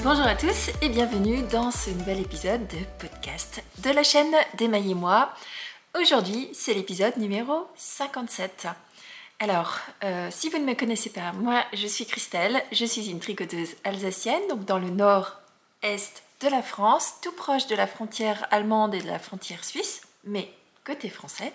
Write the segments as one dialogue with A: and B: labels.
A: Bonjour à tous et bienvenue dans ce nouvel épisode de podcast de la chaîne d'Émaillez-moi. Aujourd'hui, c'est l'épisode numéro 57. Alors, si vous ne me connaissez pas, moi je suis Christelle, je suis une tricoteuse alsacienne, donc dans le nord-est de la France, tout proche de la frontière allemande et de la frontière suisse, mais côté français.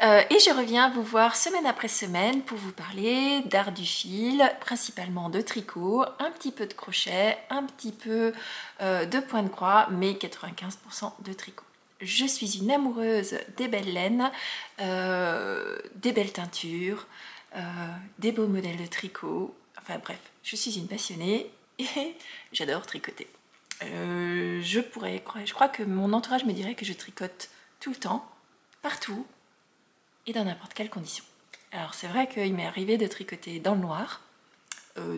A: Et je reviens vous voir semaine après semaine pour vous parler d'art du fil, principalement de tricot, un petit peu de crochet, un petit peu de point de croix, mais 95% de tricot. Je suis une amoureuse des belles laines, des belles teintures, des beaux modèles de tricot, enfin bref, je suis une passionnée et j'adore tricoter. Je crois que mon entourage me dirait que je tricote tout le temps, partout, et dans n'importe quelle condition. Alors c'est vrai qu'il m'est arrivé de tricoter dans le noir,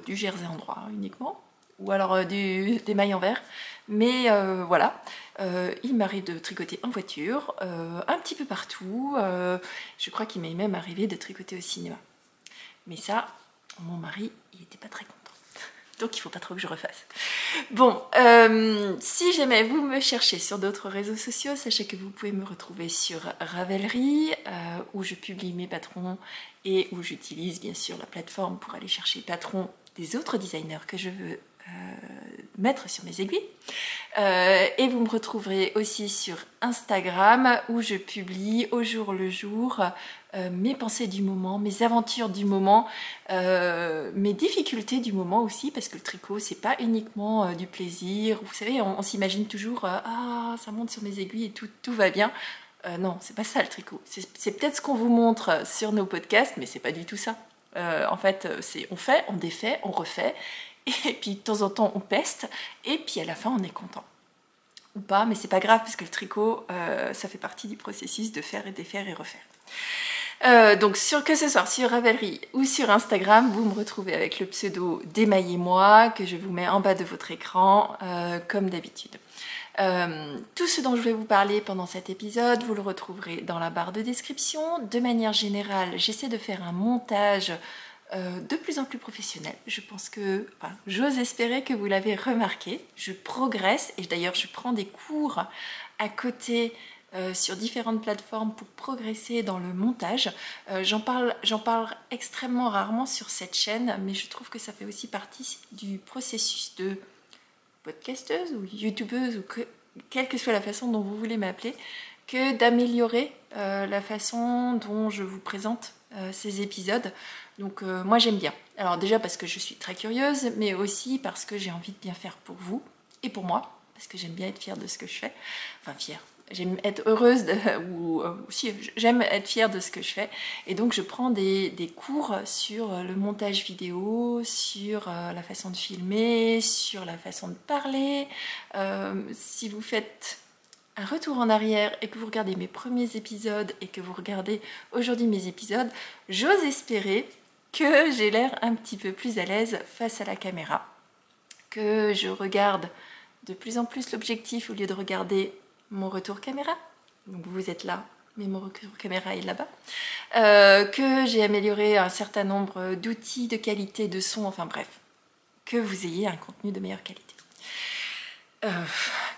A: du jersey en droit uniquement, ou alors des mailles en vert, mais voilà, il m'arrive de tricoter en voiture, un petit peu partout, je crois qu'il m'est même arrivé de tricoter au cinéma. Mais ça, mon mari, il n'était pas très content. Donc il ne faut pas trop que je refasse. Bon, si jamais vous me cherchez sur d'autres réseaux sociaux, sachez que vous pouvez me retrouver sur Ravelry, où je publie mes patrons et où j'utilise bien sûr la plateforme pour aller chercher les patrons des autres designers que je veux mettre sur mes aiguilles. Et vous me retrouverez aussi sur Instagram, où je publie au jour le jour mes pensées du moment, mes aventures du moment, mes difficultés du moment aussi, parce que le tricot c'est pas uniquement du plaisir. Vous savez, on s'imagine toujours ah, ça monte sur mes aiguilles et tout va bien. Non, c'est pas ça le tricot. C'est peut-être ce qu'on vous montre sur nos podcasts, mais c'est pas du tout ça. En fait, on fait, on défait, on refait, et puis de temps en temps on peste, et puis à la fin on est content. Ou pas, mais c'est pas grave, parce que le tricot, ça fait partie du processus de faire et défaire et refaire. Donc que ce soit sur Ravelry ou sur Instagram, vous me retrouvez avec le pseudo d'Émaillez-moi, que je vous mets en bas de votre écran, comme d'habitude. Tout ce dont je vais vous parler pendant cet épisode, vous le retrouverez dans la barre de description. De manière générale, j'essaie de faire un montage de plus en plus professionnel. Je pense que, enfin, j'ose espérer que vous l'avez remarqué. Je progresse, et d'ailleurs je prends des cours à côté sur différentes plateformes pour progresser dans le montage. J'en parle extrêmement rarement sur cette chaîne, mais je trouve que ça fait aussi partie du processus de podcasteuse ou youtubeuse, ou quelle que soit la façon dont vous voulez m'appeler, que d'améliorer la façon dont je vous présente ces épisodes. Donc moi j'aime bien. Alors déjà parce que je suis très curieuse, mais aussi parce que j'ai envie de bien faire pour vous et pour moi, parce que j'aime bien être fière de ce que je fais. Enfin fière. J'aime être heureuse, j'aime être fière de ce que je fais. Et donc je prends des cours sur le montage vidéo, sur la façon de filmer, sur la façon de parler. Si vous faites un retour en arrière et que vous regardez mes premiers épisodes et que vous regardez aujourd'hui mes épisodes, j'ose espérer que j'ai l'air un petit peu plus à l'aise face à la caméra, que je regarde de plus en plus l'objectif au lieu de regarder mon retour caméra. Donc vous êtes là, mais mon retour caméra est là-bas. Que j'ai amélioré un certain nombre d'outils de qualité de son, enfin bref, que vous ayez un contenu de meilleure qualité.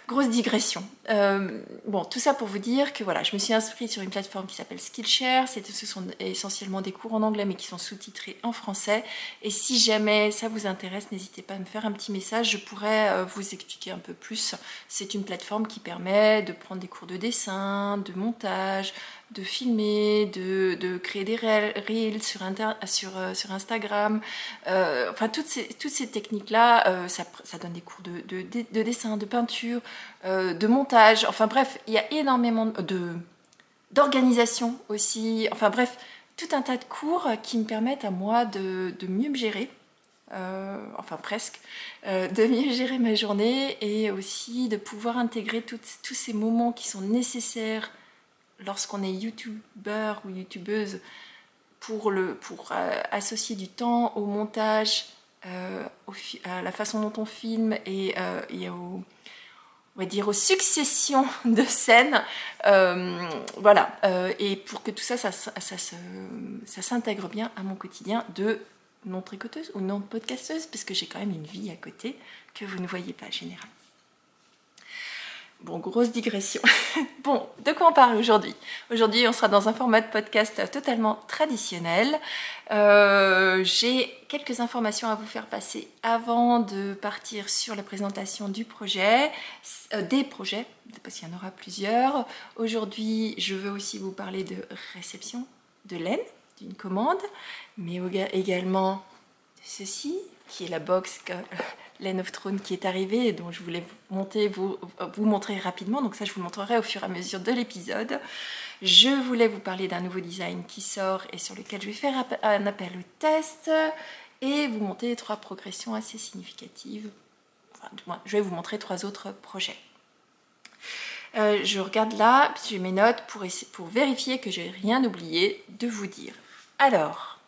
A: Grosse digression. Bon, tout ça pour vous dire que voilà, je me suis inscrite sur une plateforme qui s'appelle Skillshare. Ce sont essentiellement des cours en anglais mais qui sont sous-titrés en français. Et si jamais ça vous intéresse, n'hésitez pas à me faire un petit message, je pourrais vous expliquer un peu plus. C'est une plateforme qui permet de prendre des cours de dessin, de montage, de filmer, de créer des reels sur Instagram. Enfin, toutes ces techniques-là, ça donne des cours de dessin, de peinture, de montage. Enfin bref, il y a énormément d'organisation aussi. Enfin bref, tout un tas de cours qui me permettent à moi de mieux me gérer. Enfin presque, de mieux gérer ma journée et aussi de pouvoir intégrer tous ces moments qui sont nécessaires lorsqu'on est youtubeur ou youtubeuse pour associer du temps au montage, à la façon dont on filme et on va dire aux successions de scènes, voilà, et pour que tout ça s'intègre bien à mon quotidien de non tricoteuse ou non podcasteuse, parce que j'ai quand même une vie à côté que vous ne voyez pas généralement. Bon, grosse digression. Bon, de quoi on parle aujourd'hui? Aujourd'hui, on sera dans un format de podcast totalement traditionnel. J'ai quelques informations à vous faire passer avant de partir sur la présentation du projet, des projets, parce qu'il y en aura plusieurs. Aujourd'hui, je veux aussi vous parler de réception de laine, d'une commande, mais également de ceci, qui est la box Laine of Throne qui est arrivée et dont je voulais vous montrer rapidement. Donc ça, je vous montrerai au fur et à mesure de l'épisode. Je voulais vous parler d'un nouveau design qui sort et sur lequel je vais faire un appel au test et vous montrer 3 progressions assez significatives. Enfin, du moins, je vais vous montrer 3 autres projets. Je regarde là, j'ai mes notes pour vérifier que j'ai rien oublié de vous dire. Alors,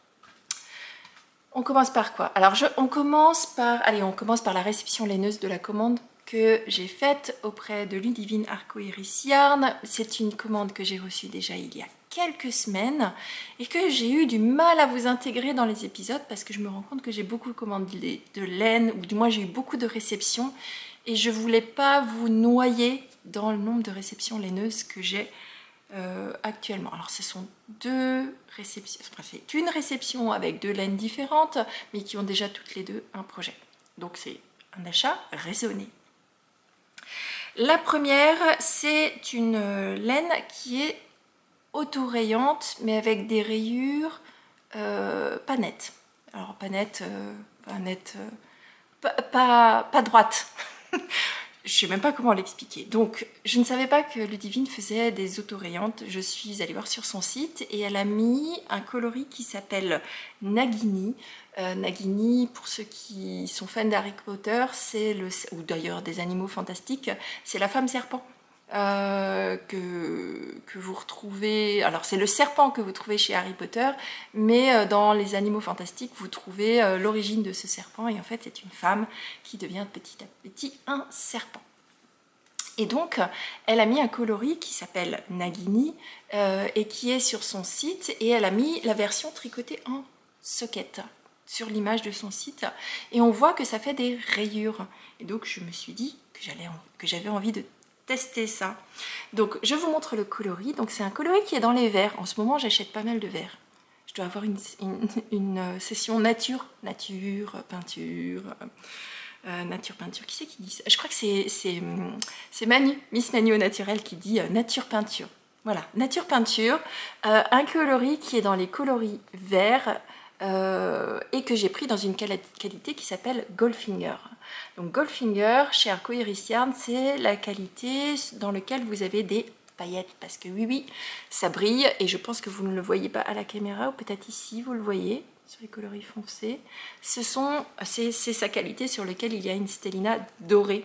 A: on commence par quoi? Alors, on commence par la réception laineuse de la commande que j'ai faite auprès de Ludivine Arcoiris Yarn. C'est une commande que j'ai reçue déjà il y a quelques semaines et que j'ai eu du mal à vous intégrer dans les épisodes parce que je me rends compte que j'ai beaucoup commandé de laine, ou du moins j'ai eu beaucoup de réceptions et je voulais pas vous noyer dans le nombre de réceptions laineuses que j'ai actuellement. Alors ce sont 2 réceptions, enfin, c'est une réception avec 2 laines différentes mais qui ont déjà toutes les 2 un projet. Donc c'est un achat raisonné. La première, c'est une laine qui est auto-rayante mais avec des rayures pas nettes. Alors pas nettes, pas droites. Je ne sais même pas comment l'expliquer. Donc, je ne savais pas que Ludivine faisait des autorayantes. Je suis allée voir sur son site et elle a mis un coloris qui s'appelle Nagini. Nagini, pour ceux qui sont fans d'Harry Potter, ou d'ailleurs des animaux fantastiques, c'est la femme serpent. Que vous retrouvez, alors c'est le serpent que vous trouvez chez Harry Potter, mais dans les animaux fantastiques vous trouvez l'origine de ce serpent et en fait c'est une femme qui devient petit à petit un serpent. Et donc elle a mis un coloris qui s'appelle Nagini et qui est sur son site et elle a mis la version tricotée en socket sur l'image de son site et on voit que ça fait des rayures et donc je me suis dit que j'avais envie de tester ça. Donc je vous montre le coloris. Donc c'est un coloris qui est dans les verts. En ce moment j'achète pas mal de verts. Je dois avoir une session nature peinture. Nature peinture. Qui c'est qui dit ça? Je crois que c'est Manu, Miss Manu au naturel qui dit nature peinture. Voilà, nature peinture. Un coloris qui est dans les coloris verts et que j'ai pris dans une qualité qui s'appelle Goldfinger. Donc Goldfinger, chez Arcoiris Yarn, c'est la qualité dans laquelle vous avez des paillettes, parce que oui, ça brille, et je pense que vous ne le voyez pas à la caméra, ou peut-être ici, vous le voyez, sur les coloris foncés. C'est sa qualité sur laquelle il y a une stellina dorée.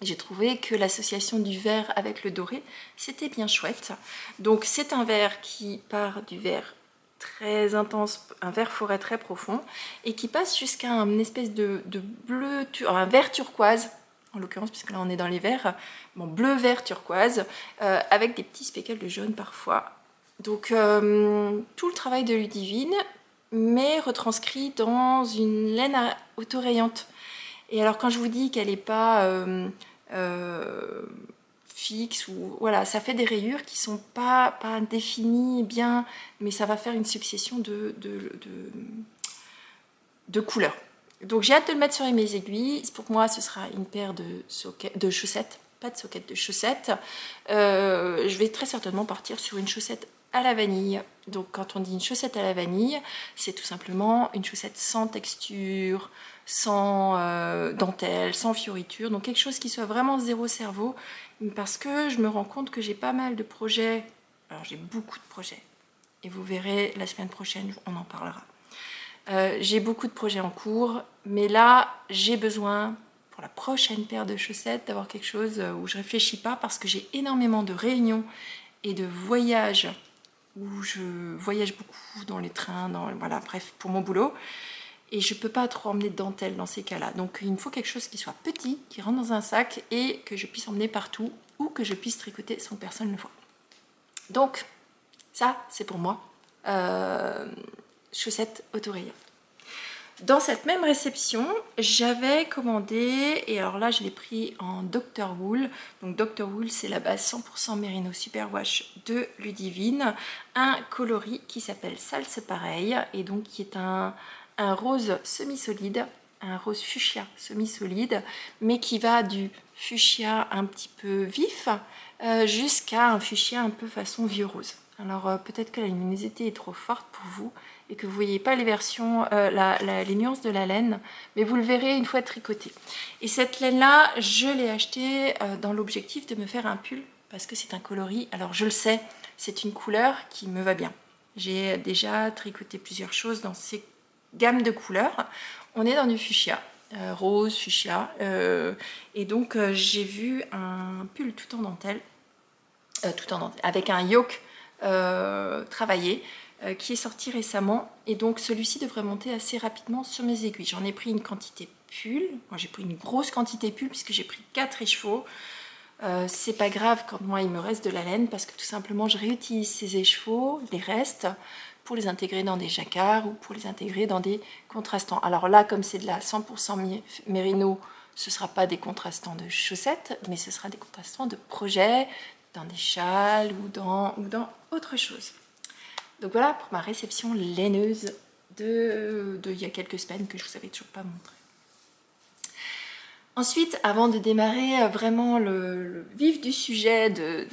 A: J'ai trouvé que l'association du vert avec le doré, c'était bien chouette. Donc c'est un vert qui part du vert très intense, un vert forêt très profond et qui passe jusqu'à une espèce de bleu, un vert turquoise en l'occurrence puisque là on est dans les verts, bon, bleu vert turquoise avec des petits speckles de jaune parfois. Donc tout le travail de Ludivine mais retranscrit dans une laine autorayante. Et alors quand je vous dis qu'elle n'est pas fixe, ou voilà, ça fait des rayures qui sont pas définies bien, mais ça va faire une succession de couleurs. Donc j'ai hâte de le mettre sur mes aiguilles. Pour moi, ce sera une paire de chaussettes, pas de soquettes, de chaussettes. Je vais très certainement partir sur une chaussette à la vanille. Donc quand on dit une chaussette à la vanille, c'est tout simplement une chaussette sans texture, sans dentelle, sans fioriture. Donc quelque chose qui soit vraiment zéro cerveau, parce que je me rends compte que j'ai pas mal de projets. Alors j'ai beaucoup de projets. Et vous verrez, la semaine prochaine, on en parlera. J'ai beaucoup de projets en cours, mais là, j'ai besoin, pour la prochaine paire de chaussettes, d'avoir quelque chose où je réfléchis pas, parce que j'ai énormément de réunions et de voyages, où je voyage beaucoup dans les trains, voilà, bref, pour mon boulot, et je peux pas trop emmener de dentelle dans ces cas-là. Donc il me faut quelque chose qui soit petit, qui rentre dans un sac, et que je puisse emmener partout, ou que je puisse tricoter sans que personne ne le voie. Donc, ça, c'est pour moi. Chaussettes autorayées. Dans cette même réception, j'avais commandé, et alors là je l'ai pris en Dr. Wool. Donc Dr. Wool, c'est la base 100% Merino Superwash de Ludivine, un coloris qui s'appelle Salse Pareil, et donc qui est un rose semi-solide, un rose fuchsia semi-solide, mais qui va du fuchsia un petit peu vif jusqu'à un fuchsia un peu façon vieux rose. Alors peut-être que la luminosité est trop forte pour vous et que vous ne voyez pas les versions, les nuances de la laine, mais vous le verrez une fois tricoté. Et cette laine-là, je l'ai achetée dans l'objectif de me faire un pull, parce que c'est un coloris. Alors je le sais, c'est une couleur qui me va bien. J'ai déjà tricoté plusieurs choses dans ces gammes de couleurs. On est dans du fuchsia, rose, fuchsia, et donc j'ai vu un pull tout en dentelle, avec un yoke travaillé, qui est sorti récemment, et donc celui-ci devrait monter assez rapidement sur mes aiguilles. J'en ai pris une quantité pull, moi j'ai pris une grosse quantité pull puisque j'ai pris 4 écheveaux. C'est pas grave quand moi il me reste de la laine, parce que tout simplement je réutilise ces écheveaux, les restes, pour les intégrer dans des jacquards ou pour les intégrer dans des contrastants. Alors là, comme c'est de la 100% Merino, ce ne sera pas des contrastants de chaussettes, mais ce sera des contrastants de projets, dans des châles ou dans autre chose. Donc voilà pour ma réception laineuse de il y a quelques semaines, que je vous avais toujours pas montré. Ensuite, avant de démarrer vraiment le vif du sujet de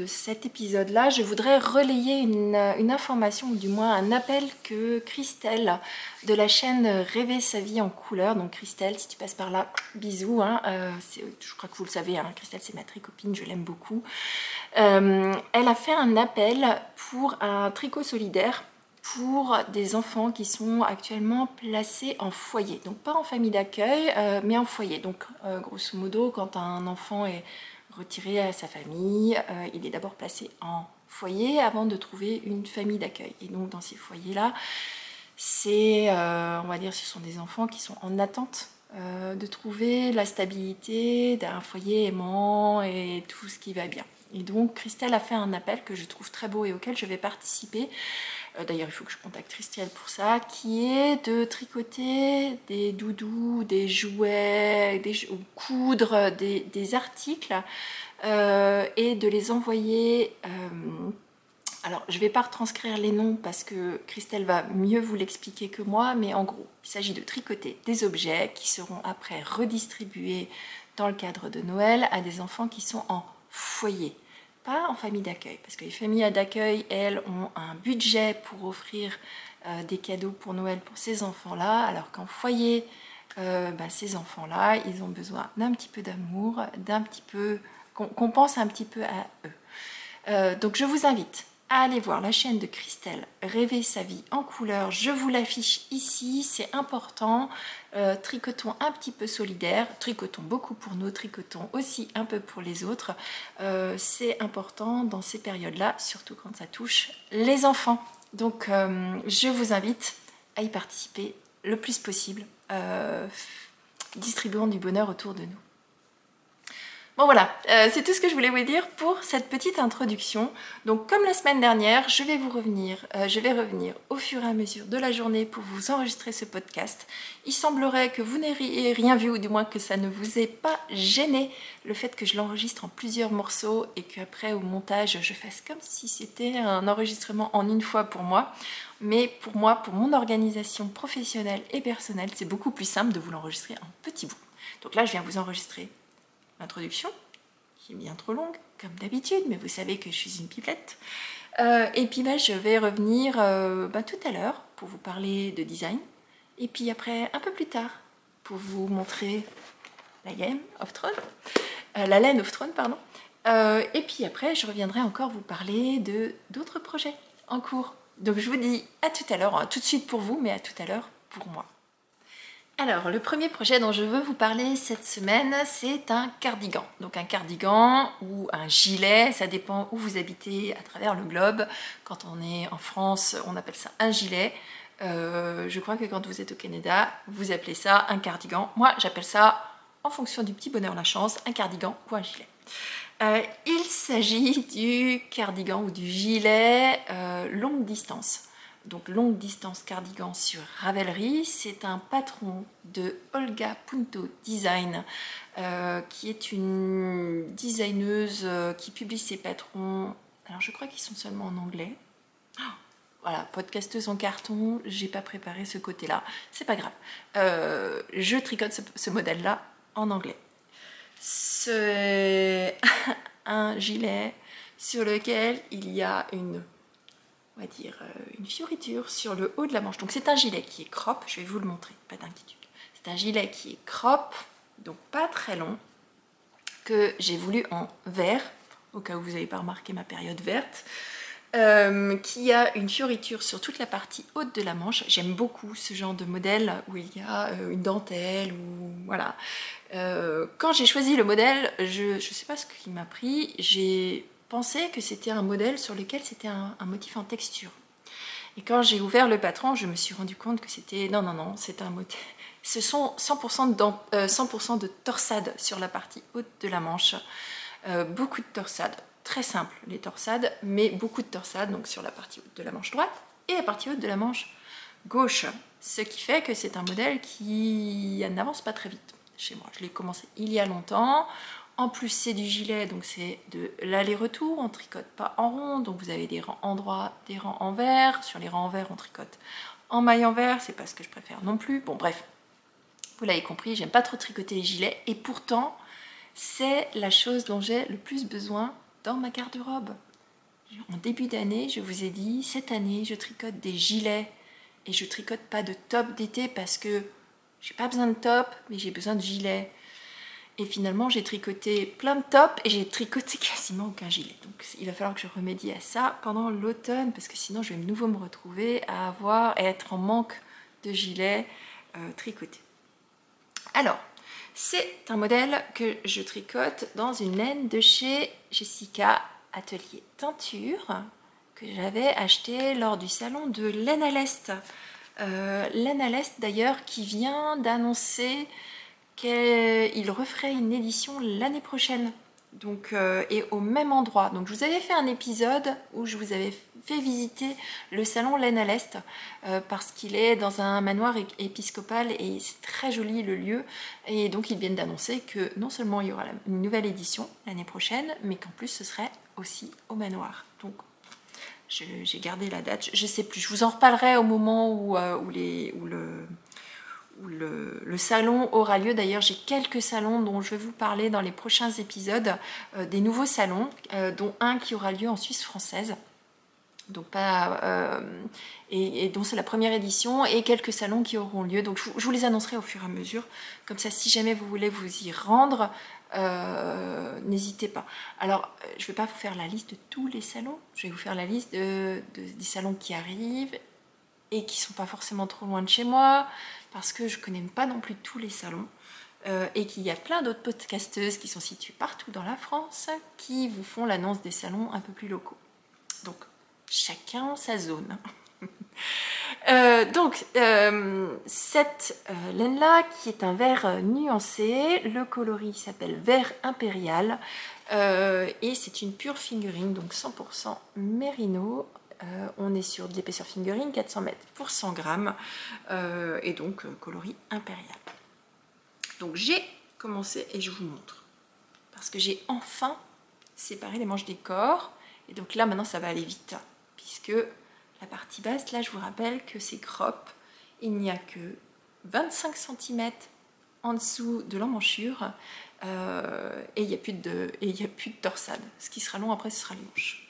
A: cet épisode-là, je voudrais relayer une information, ou du moins un appel que Christelle de la chaîne Rêver sa vie en couleur, donc Christelle, si tu passes par là, bisous, hein, je crois que vous le savez, hein, Christelle c'est ma tricopine, je l'aime beaucoup. Elle a fait un appel pour un tricot solidaire pour des enfants qui sont actuellement placés en foyer. Donc pas en famille d'accueil, mais en foyer. Donc grosso modo, quand un enfant est retiré à sa famille, il est d'abord placé en foyer avant de trouver une famille d'accueil. Et donc dans ces foyers-là, c'est, on va dire, ce sont des enfants qui sont en attente de trouver la stabilité d'un foyer aimant et tout ce qui va bien. Et donc Christelle a fait un appel que je trouve très beau et auquel je vais participer. D'ailleurs, il faut que je contacte Christelle pour ça, qui est de tricoter des doudous, des jouets, ou coudre des articles et de les envoyer. Alors, je ne vais pas retranscrire les noms parce que Christelle va mieux vous l'expliquer que moi, mais en gros, il s'agit de tricoter des objets qui seront après redistribués dans le cadre de Noël à des enfants qui sont en foyer. Pas en famille d'accueil, parce que les familles d'accueil, elles, ont un budget pour offrir des cadeaux pour Noël pour ces enfants-là, alors qu'en foyer, ces enfants-là, ils ont besoin d'un petit peu d'amour, d'un petit peu, qu'on pense un petit peu à eux. Donc je vous invite à aller voir la chaîne de Christelle, Rêver sa vie en couleur. Je vous l'affiche ici, c'est important. Tricotons un petit peu solidaire, tricotons beaucoup pour nous, tricotons aussi un peu pour les autres. C'est important dans ces périodes-là, surtout quand ça touche les enfants. Donc je vous invite à y participer le plus possible, distribuant du bonheur autour de nous. Bon voilà, c'est tout ce que je voulais vous dire pour cette petite introduction. Donc comme la semaine dernière, je vais revenir au fur et à mesure de la journée pour vous enregistrer ce podcast. Il semblerait que vous n'ayez rien vu, ou du moins que ça ne vous ait pas gêné le fait que je l'enregistre en plusieurs morceaux et qu'après au montage je fasse comme si c'était un enregistrement en une fois pour moi. Mais pour moi, pour mon organisation professionnelle et personnelle, c'est beaucoup plus simple de vous l'enregistrer en petits bouts. Donc là, je viens vous enregistrer l'introduction, qui est bien trop longue, comme d'habitude, mais vous savez que je suis une pipelette. Et puis je vais revenir tout à l'heure pour vous parler de design. Et puis après, un peu plus tard, pour vous montrer la Game of Thrones, la Laine of Thrones, pardon. Et puis après, je reviendrai encore vous parler d'autres projets en cours. Donc je vous dis à tout à l'heure, tout de suite pour vous, mais à tout à l'heure pour moi. Alors, le premier projet dont je veux vous parler cette semaine, c'est un cardigan. Donc un cardigan ou un gilet, ça dépend où vous habitez à travers le globe. Quand on est en France, on appelle ça un gilet. Je crois que quand vous êtes au Canada, vous appelez ça un cardigan. Moi, j'appelle ça, en fonction du petit bonheur la chance, un cardigan ou un gilet. Il s'agit du cardigan ou du gilet longue distance. Donc longue distance cardigan sur Ravelry, c'est un patron de Olga Punto Design, qui est une designeuse qui publie ses patrons. Alors je crois qu'ils sont seulement en anglais. Voilà, podcasteuse en carton, j'ai pas préparé ce côté-là, c'est pas grave. Je tricote ce modèle-là en anglais. C'est un gilet sur lequel il y a une fioriture sur le haut de la manche. Donc c'est un gilet qui est crop, je vais vous le montrer, pas d'inquiétude. C'est un gilet qui est crop, donc pas très long, que j'ai voulu en vert, au cas où vous n'avez pas remarqué ma période verte, qui a une fioriture sur toute la partie haute de la manche. J'aime beaucoup ce genre de modèle où il y a une dentelle, ou voilà. Quand j'ai choisi le modèle, je ne sais pas ce qui m'a pris, j'ai pensé que c'était un modèle sur lequel c'était un motif en texture. Et quand j'ai ouvert le patron, je me suis rendu compte que c'était... Non, c'est un modèle... Ce sont 100% de torsade sur la partie haute de la manche. Beaucoup de torsade, très simple les torsades, mais beaucoup de torsade donc sur la partie haute de la manche droite et la partie haute de la manche gauche. Ce qui fait que c'est un modèle qui n'avance pas très vite chez moi. Je l'ai commencé il y a longtemps. En plus, c'est du gilet, donc c'est de l'aller-retour. On tricote pas en rond, donc vous avez des rangs en droit, des rangs en vert. Sur les rangs en vert, on tricote en maille en vert. C'est pas ce que je préfère non plus. Bon, bref, vous l'avez compris, j'aime pas trop tricoter les gilets. Et pourtant, c'est la chose dont j'ai le plus besoin dans ma garde-robe. En début d'année, je vous ai dit, cette année, je tricote des gilets. Et je tricote pas de top d'été parce que j'ai pas besoin de top, mais j'ai besoin de gilets. Et finalement, j'ai tricoté plein de tops et j'ai tricoté quasiment aucun gilet. Donc il va falloir que je remédie à ça pendant l'automne, parce que sinon je vais de nouveau me retrouver à être en manque de gilets tricotés. Alors, c'est un modèle que je tricote dans une laine de chez Jessica Atelier Teinture, que j'avais acheté lors du salon de Laine à l'Est. Laine à l'Est d'ailleurs qui vient d'annoncer qu'il referait une édition l'année prochaine, donc, et au même endroit. Donc je vous avais fait un épisode où je vous avais fait visiter le salon Laine à l'Est, parce qu'il est dans un manoir épiscopal et c'est très joli le lieu. Et donc ils viennent d'annoncer que non seulement il y aura une nouvelle édition l'année prochaine, mais qu'en plus ce serait aussi au manoir. Donc j'ai gardé la date, je sais plus, je vous en reparlerai au moment où le salon aura lieu. D'ailleurs, j'ai quelques salons dont je vais vous parler dans les prochains épisodes, des nouveaux salons, dont un qui aura lieu en Suisse française, donc et dont c'est la première édition, et quelques salons qui auront lieu. Donc je vous les annoncerai au fur et à mesure. Comme ça, si jamais vous voulez vous y rendre, n'hésitez pas. Alors, je ne vais pas vous faire la liste de tous les salons. Je vais vous faire la liste des salons qui arrivent et qui ne sont pas forcément trop loin de chez moi, parce que je ne connais pas non plus tous les salons, et qu'il y a plein d'autres podcasteuses qui sont situées partout dans la France, qui vous font l'annonce des salons un peu plus locaux. Donc, chacun sa zone. Cette laine-là, qui est un vert nuancé, le coloris s'appelle vert impérial et c'est une pure fingering, donc 100% mérino. On est sur de l'épaisseur fingering, 400 mètres pour 100 grammes et donc coloris impérial. Donc j'ai commencé et je vous montre parce que j'ai enfin séparé les manches des corps et donc là maintenant ça va aller vite puisque la partie basse, là je vous rappelle que c'est crop, il n'y a que 25 cm en dessous de l'emmanchure et il n'y a plus de torsade. Ce qui sera long après ce sera les manches.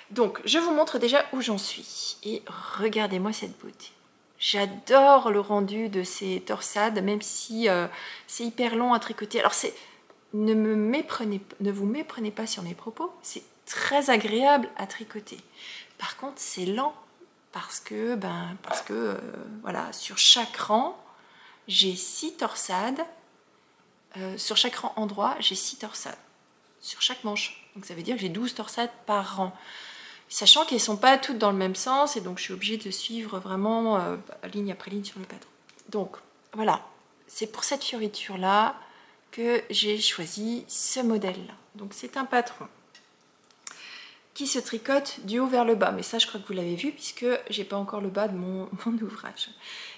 A: Donc je vous montre déjà où j'en suis et regardez-moi cette beauté. J'adore le rendu de ces torsades même si c'est hyper long à tricoter. Alors ne vous méprenez pas sur mes propos, c'est très agréable à tricoter. Par contre c'est lent. Parce que voilà, sur chaque rang, j'ai 6 torsades. Sur chaque rang endroit, j'ai 6 torsades. Sur chaque manche. Donc ça veut dire que j'ai 12 torsades par rang. Sachant qu'elles ne sont pas toutes dans le même sens, et donc je suis obligée de suivre vraiment ligne après ligne sur le patron. Donc voilà, c'est pour cette fioriture-là que j'ai choisi ce modèle-là. Donc c'est un patron qui se tricote du haut vers le bas, mais ça je crois que vous l'avez vu puisque j'ai pas encore le bas de mon ouvrage,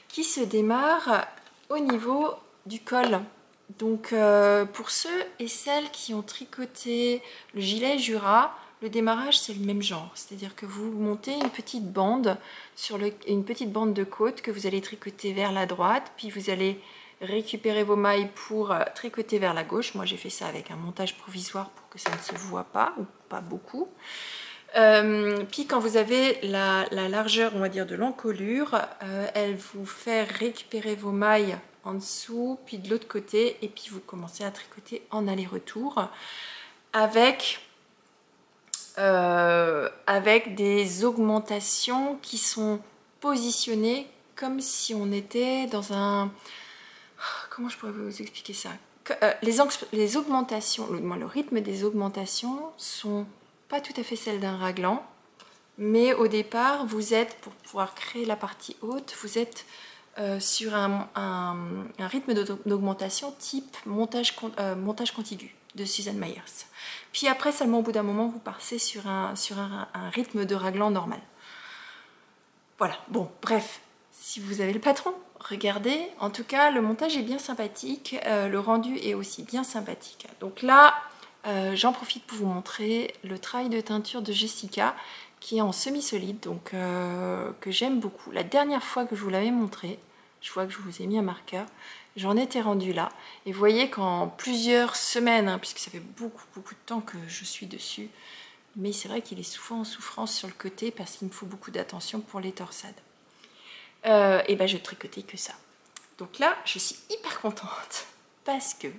A: qui se démarre au niveau du col. Donc pour ceux et celles qui ont tricoté le gilet Jura, le démarrage c'est le même genre, c'est-à-dire que vous montez une petite bande une petite bande de côte que vous allez tricoter vers la droite, puis vous allez récupérer vos mailles pour tricoter vers la gauche. Moi j'ai fait ça avec un montage provisoire pour que ça ne se voit pas ou pas beaucoup. Puis quand vous avez la largeur on va dire de l'encolure, elle vous fait récupérer vos mailles en dessous puis de l'autre côté et puis vous commencez à tricoter en aller-retour avec des augmentations qui sont positionnées comme si on était dans un... Comment je pourrais vous expliquer ça? Les augmentations, le rythme des augmentations sont pas tout à fait celles d'un raglan, mais au départ, vous êtes, pour pouvoir créer la partie haute, vous êtes sur un rythme d'augmentation type montage contigu de Suzanne Myers. Puis après, seulement au bout d'un moment, vous passez sur un rythme de raglan normal. Voilà, bon, bref, si vous avez le patron, regardez. En tout cas, le montage est bien sympathique, le rendu est aussi bien sympathique. Donc là, j'en profite pour vous montrer le travail de teinture de Jessica, qui est en semi-solide, donc que j'aime beaucoup. La dernière fois que je vous l'avais montré, je vois que je vous ai mis un marqueur, j'en étais rendue là. Et vous voyez qu'en plusieurs semaines, hein, puisque ça fait beaucoup de temps que je suis dessus, mais c'est vrai qu'il est souvent en souffrance sur le côté parce qu'il me faut beaucoup d'attention pour les torsades. Et ben je tricotais que ça. Donc là, je suis hyper contente parce que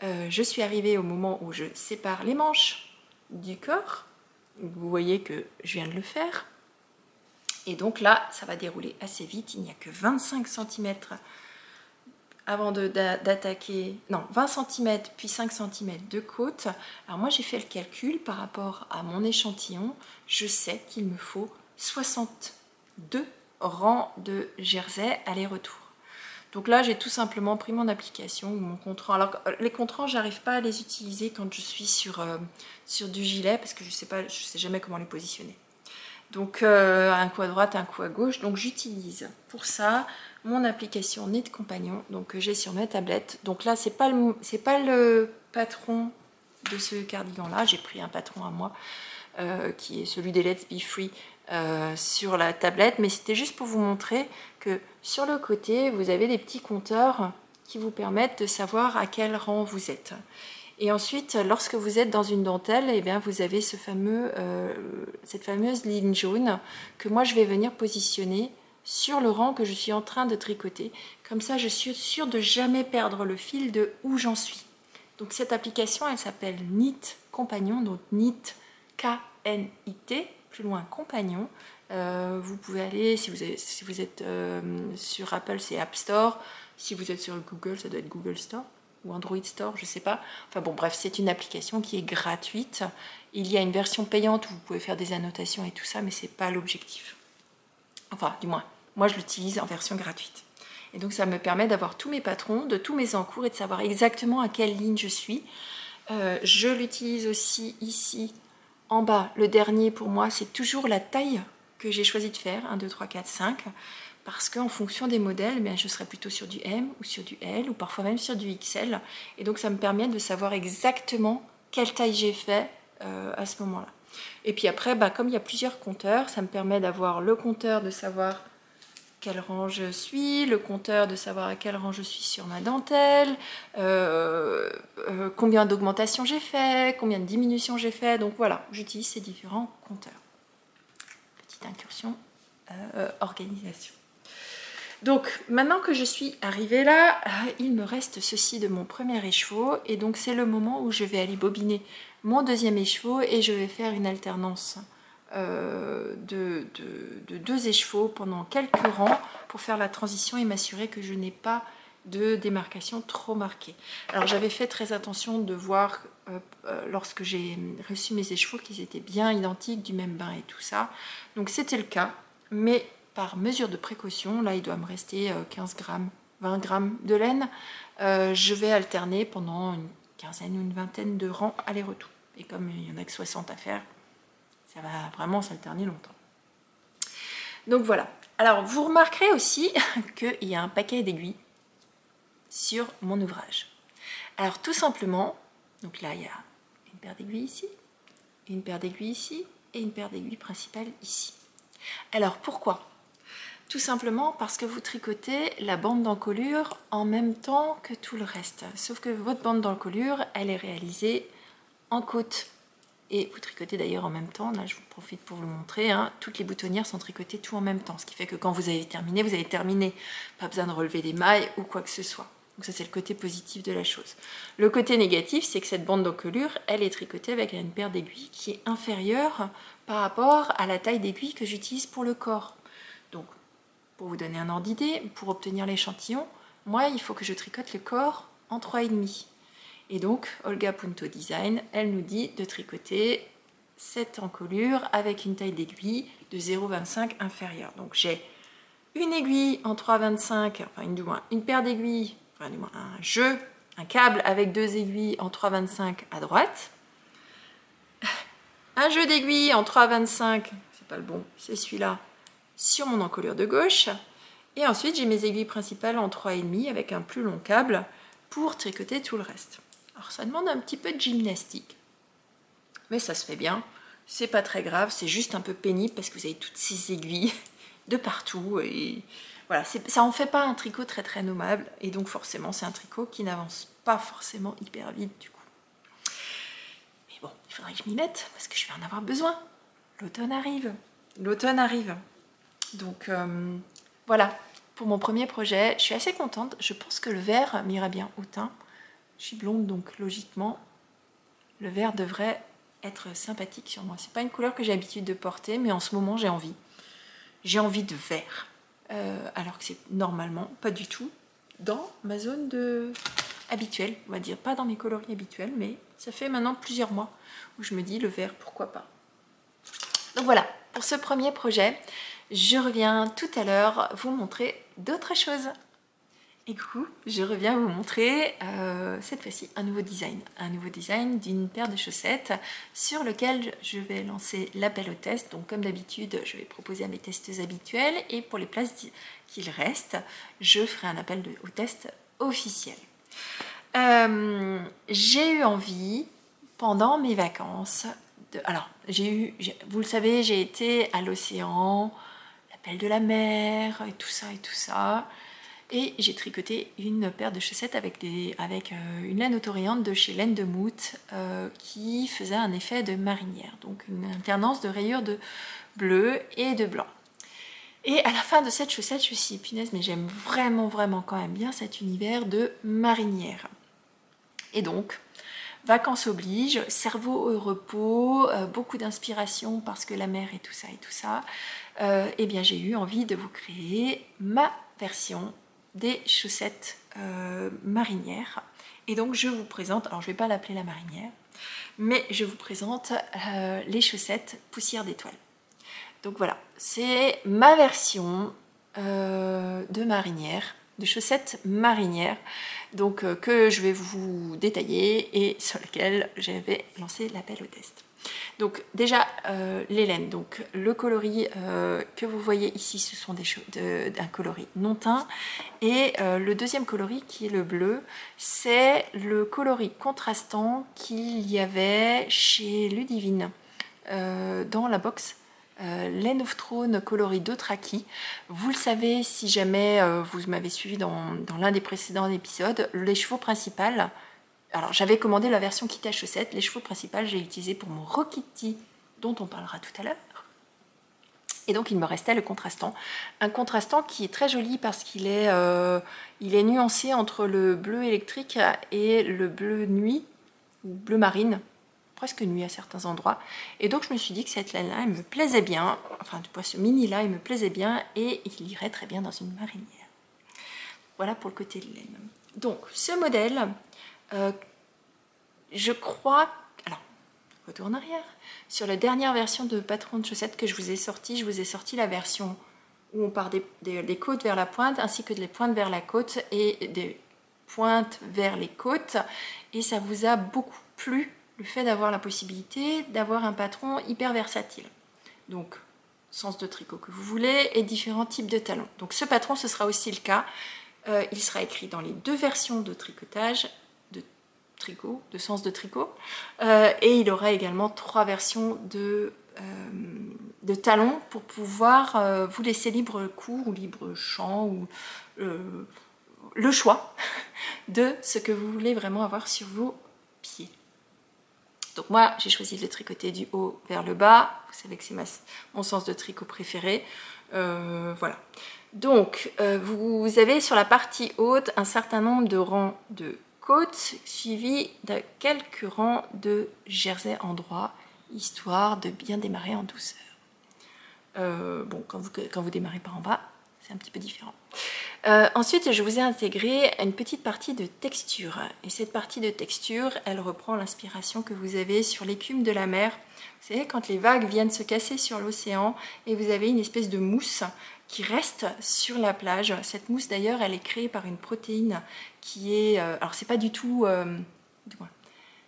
A: je suis arrivée au moment où je sépare les manches du corps. Vous voyez que je viens de le faire. Et donc là, ça va dérouler assez vite. Il n'y a que 25 cm avant d'attaquer, non, 20 cm puis 5 cm de côte. Alors moi j'ai fait le calcul par rapport à mon échantillon, je sais qu'il me faut 62 rangs de jersey aller-retour. Donc là j'ai tout simplement pris mon application ou mon compte-rang. Alors les compte-rangs j'arrive pas à les utiliser quand je suis sur du gilet parce que je sais jamais comment les positionner. Donc un coup à droite, un coup à gauche. Donc j'utilise pour ça mon application Knit Compagnon, donc que j'ai sur ma tablette. Donc là c'est pas le patron de ce cardigan là, j'ai pris un patron à moi qui est celui des Let's Be Free sur la tablette, mais c'était juste pour vous montrer que sur le côté vous avez des petits compteurs qui vous permettent de savoir à quel rang vous êtes. Et ensuite, lorsque vous êtes dans une dentelle, eh bien, vous avez cette fameuse ligne jaune que moi je vais venir positionner sur le rang que je suis en train de tricoter. Comme ça, je suis sûre de jamais perdre le fil de où j'en suis. Donc cette application, elle s'appelle Knit Compagnon, donc Knit K-N-I-T, plus loin Compagnon. Vous pouvez aller, si vous êtes sur Apple, c'est App Store. Si vous êtes sur Google, ça doit être Google Store. Ou Android Store, je sais pas. Enfin bon, bref, c'est une application qui est gratuite. Il y a une version payante où vous pouvez faire des annotations et tout ça, mais c'est pas l'objectif. Enfin, du moins, moi je l'utilise en version gratuite. Et donc ça me permet d'avoir tous mes patrons, de tous mes encours et de savoir exactement à quelle ligne je suis. Je l'utilise aussi ici en bas. Le dernier pour moi c'est toujours la taille que j'ai choisi de faire, 1, 2, 3, 4, 5, parce qu'en fonction des modèles, je serai plutôt sur du M ou sur du L ou parfois même sur du XL. Et donc ça me permet de savoir exactement quelle taille j'ai fait à ce moment-là. Et puis après, comme il y a plusieurs compteurs, ça me permet d'avoir le compteur de savoir quel rang je suis, le compteur de savoir à quel rang je suis sur ma dentelle, combien d'augmentations j'ai fait, combien de diminutions j'ai fait. Donc voilà, j'utilise ces différents compteurs. Petite incursion organisation. Donc maintenant que je suis arrivée là, il me reste ceci de mon premier écheveau et donc c'est le moment où je vais aller bobiner mon deuxième écheveau et je vais faire une alternance de 2 écheveaux pendant quelques rangs pour faire la transition et m'assurer que je n'ai pas de démarcation trop marquée. Alors j'avais fait très attention de voir lorsque j'ai reçu mes écheveaux qu'ils étaient bien identiques, du même bain et tout ça. Donc c'était le cas, mais par mesure de précaution, là il doit me rester 15 grammes, 20 grammes de laine, je vais alterner pendant une quinzaine ou une vingtaine de rangs aller-retour. Et comme il n'y en a que 60 à faire, ça va vraiment s'alterner longtemps. Donc voilà. Alors vous remarquerez aussi qu'il y a un paquet d'aiguilles sur mon ouvrage. Alors tout simplement, donc là il y a une paire d'aiguilles ici, une paire d'aiguilles ici et une paire d'aiguilles principales ici. Alors pourquoi ? Tout simplement parce que vous tricotez la bande d'encolure en même temps que tout le reste. Sauf que votre bande d'encolure, elle est réalisée en côte. Et vous tricotez d'ailleurs en même temps, là je vous profite pour vous le montrer, toutes les boutonnières sont tricotées tout en même temps. Ce qui fait que quand vous avez terminé. Pas besoin de relever les mailles ou quoi que ce soit. Donc ça c'est le côté positif de la chose. Le côté négatif, c'est que cette bande d'encolure, elle est tricotée avec une paire d'aiguilles qui est inférieure par rapport à la taille d'aiguille que j'utilise pour le corps. Donc, pour vous donner un ordre d'idée, pour obtenir l'échantillon, moi, il faut que je tricote le corps en 3,5. Et donc, Olga Punto Design, elle nous dit de tricoter cette encolure avec une taille d'aiguille de 0,25 inférieure. Donc, j'ai une aiguille en 3,25, enfin, du moins, une paire d'aiguilles, enfin, du moins, un câble avec 2 aiguilles en 3,25 à droite, un jeu d'aiguilles en 3,25, c'est pas le bon, c'est celui-là, sur mon encolure de gauche, et ensuite j'ai mes aiguilles principales en 3,5 avec un plus long câble pour tricoter tout le reste. Alors ça demande un petit peu de gymnastique, mais ça se fait bien, c'est pas très grave, c'est juste un peu pénible parce que vous avez toutes ces aiguilles de partout, et voilà, ça en fait pas un tricot très très nommable, et donc forcément c'est un tricot qui n'avance pas forcément hyper vite du coup. Mais bon, il faudrait que je m'y mette parce que je vais en avoir besoin. L'automne arrive, l'automne arrive. Donc voilà, pour mon premier projet, je suis assez contente. Je pense que le vert m'ira bien au teint. Je suis blonde, donc logiquement, le vert devrait être sympathique sur moi. C'est pas une couleur que j'ai l'habitude de porter, mais en ce moment, j'ai envie. J'ai envie de vert. Alors que c'est normalement pas du tout dans ma zone habituelle, on va dire. Pas dans mes coloris habituels, mais ça fait maintenant plusieurs mois où je me dis le vert, pourquoi pas. Donc voilà, pour ce premier projet, je reviens tout à l'heure vous montrer d'autres choses. Et du coup, je reviens vous montrer cette fois-ci un nouveau design d'une paire de chaussettes sur lequel je vais lancer l'appel au test. Donc comme d'habitude, je vais proposer à mes testeuses habituelles et pour les places qu'il reste, je ferai un appel au test officiel. J'ai eu envie, pendant mes vacances, alors vous le savez, j'ai été à l'océan, l'appel de la mer et tout ça. Et j'ai tricoté une paire de chaussettes avec une laine autoriante de chez Laine de Mout qui faisait un effet de marinière, donc une alternance de rayures de bleu et de blanc. Et à la fin de cette chaussette, je me suis dit, punaise, mais j'aime vraiment quand même bien cet univers de marinière. Et donc, vacances oblige, cerveau au repos, beaucoup d'inspiration parce que la mer et tout ça, et bien j'ai eu envie de vous créer ma version des chaussettes marinières. Et donc je vous présente, alors je ne vais pas l'appeler la marinière, mais je vous présente les chaussettes poussière d'étoiles. Donc voilà, c'est ma version de marinière, de chaussettes marinières, donc que je vais vous détailler et sur lequel j'avais lancé l'appel au test. Donc déjà les laines, donc le coloris que vous voyez ici, ce sont d'un coloris non teint, et le deuxième coloris qui est le bleu, c'est le coloris contrastant qu'il y avait chez Ludivine dans la box Laine of Throne coloris Dothraki. Vous le savez si jamais vous m'avez suivi dans l'un des précédents épisodes, les chevaux principaux. Alors j'avais commandé la version kit à chaussettes, les chevaux principaux j'ai utilisé pour mon Rokiti dont on parlera tout à l'heure. Et donc il me restait le contrastant. Un contrastant qui est très joli parce qu'il est, il est nuancé entre le bleu électrique et le bleu nuit, ou bleu marine, presque nuit à certains endroits. Et donc je me suis dit que cette laine-là, elle me plaisait bien, enfin ce mini-là, il me plaisait bien et il irait très bien dans une marinière. Voilà pour le côté de laine. Donc ce modèle, je crois, alors retour en arrière, sur la dernière version de patron de chaussettes que je vous ai sorti la version où on part des côtes vers la pointe ainsi que des pointes vers la côte et des pointes vers les côtes, et ça vous a beaucoup plu le fait d'avoir la possibilité d'avoir un patron hyper versatile. Donc sens de tricot que vous voulez et différents types de talons. Donc ce patron, ce sera aussi le cas. Il sera écrit dans les deux versions de tricotage, de sens de tricot, et il aura également 3 versions de talons pour pouvoir vous laisser libre cours ou libre champ ou le choix de ce que vous voulez vraiment avoir sur vos pieds. Donc moi j'ai choisi de le tricoter du haut vers le bas, vous savez que c'est mon sens de tricot préféré, voilà. Donc vous avez sur la partie haute un certain nombre de rangs de côte suivi de quelques rangs de jersey en droit, histoire de bien démarrer en douceur. Bon, quand vous démarrez par en bas, c'est un petit peu différent. Ensuite, je vous ai intégré une petite partie de texture. Et cette partie de texture, elle reprend l'inspiration que vous avez sur l'écume de la mer. Vous savez, quand les vagues viennent se casser sur l'océan et vous avez une espèce de mousse qui reste sur la plage. Cette mousse d'ailleurs, elle est créée par une protéine qui est... alors c'est pas du tout...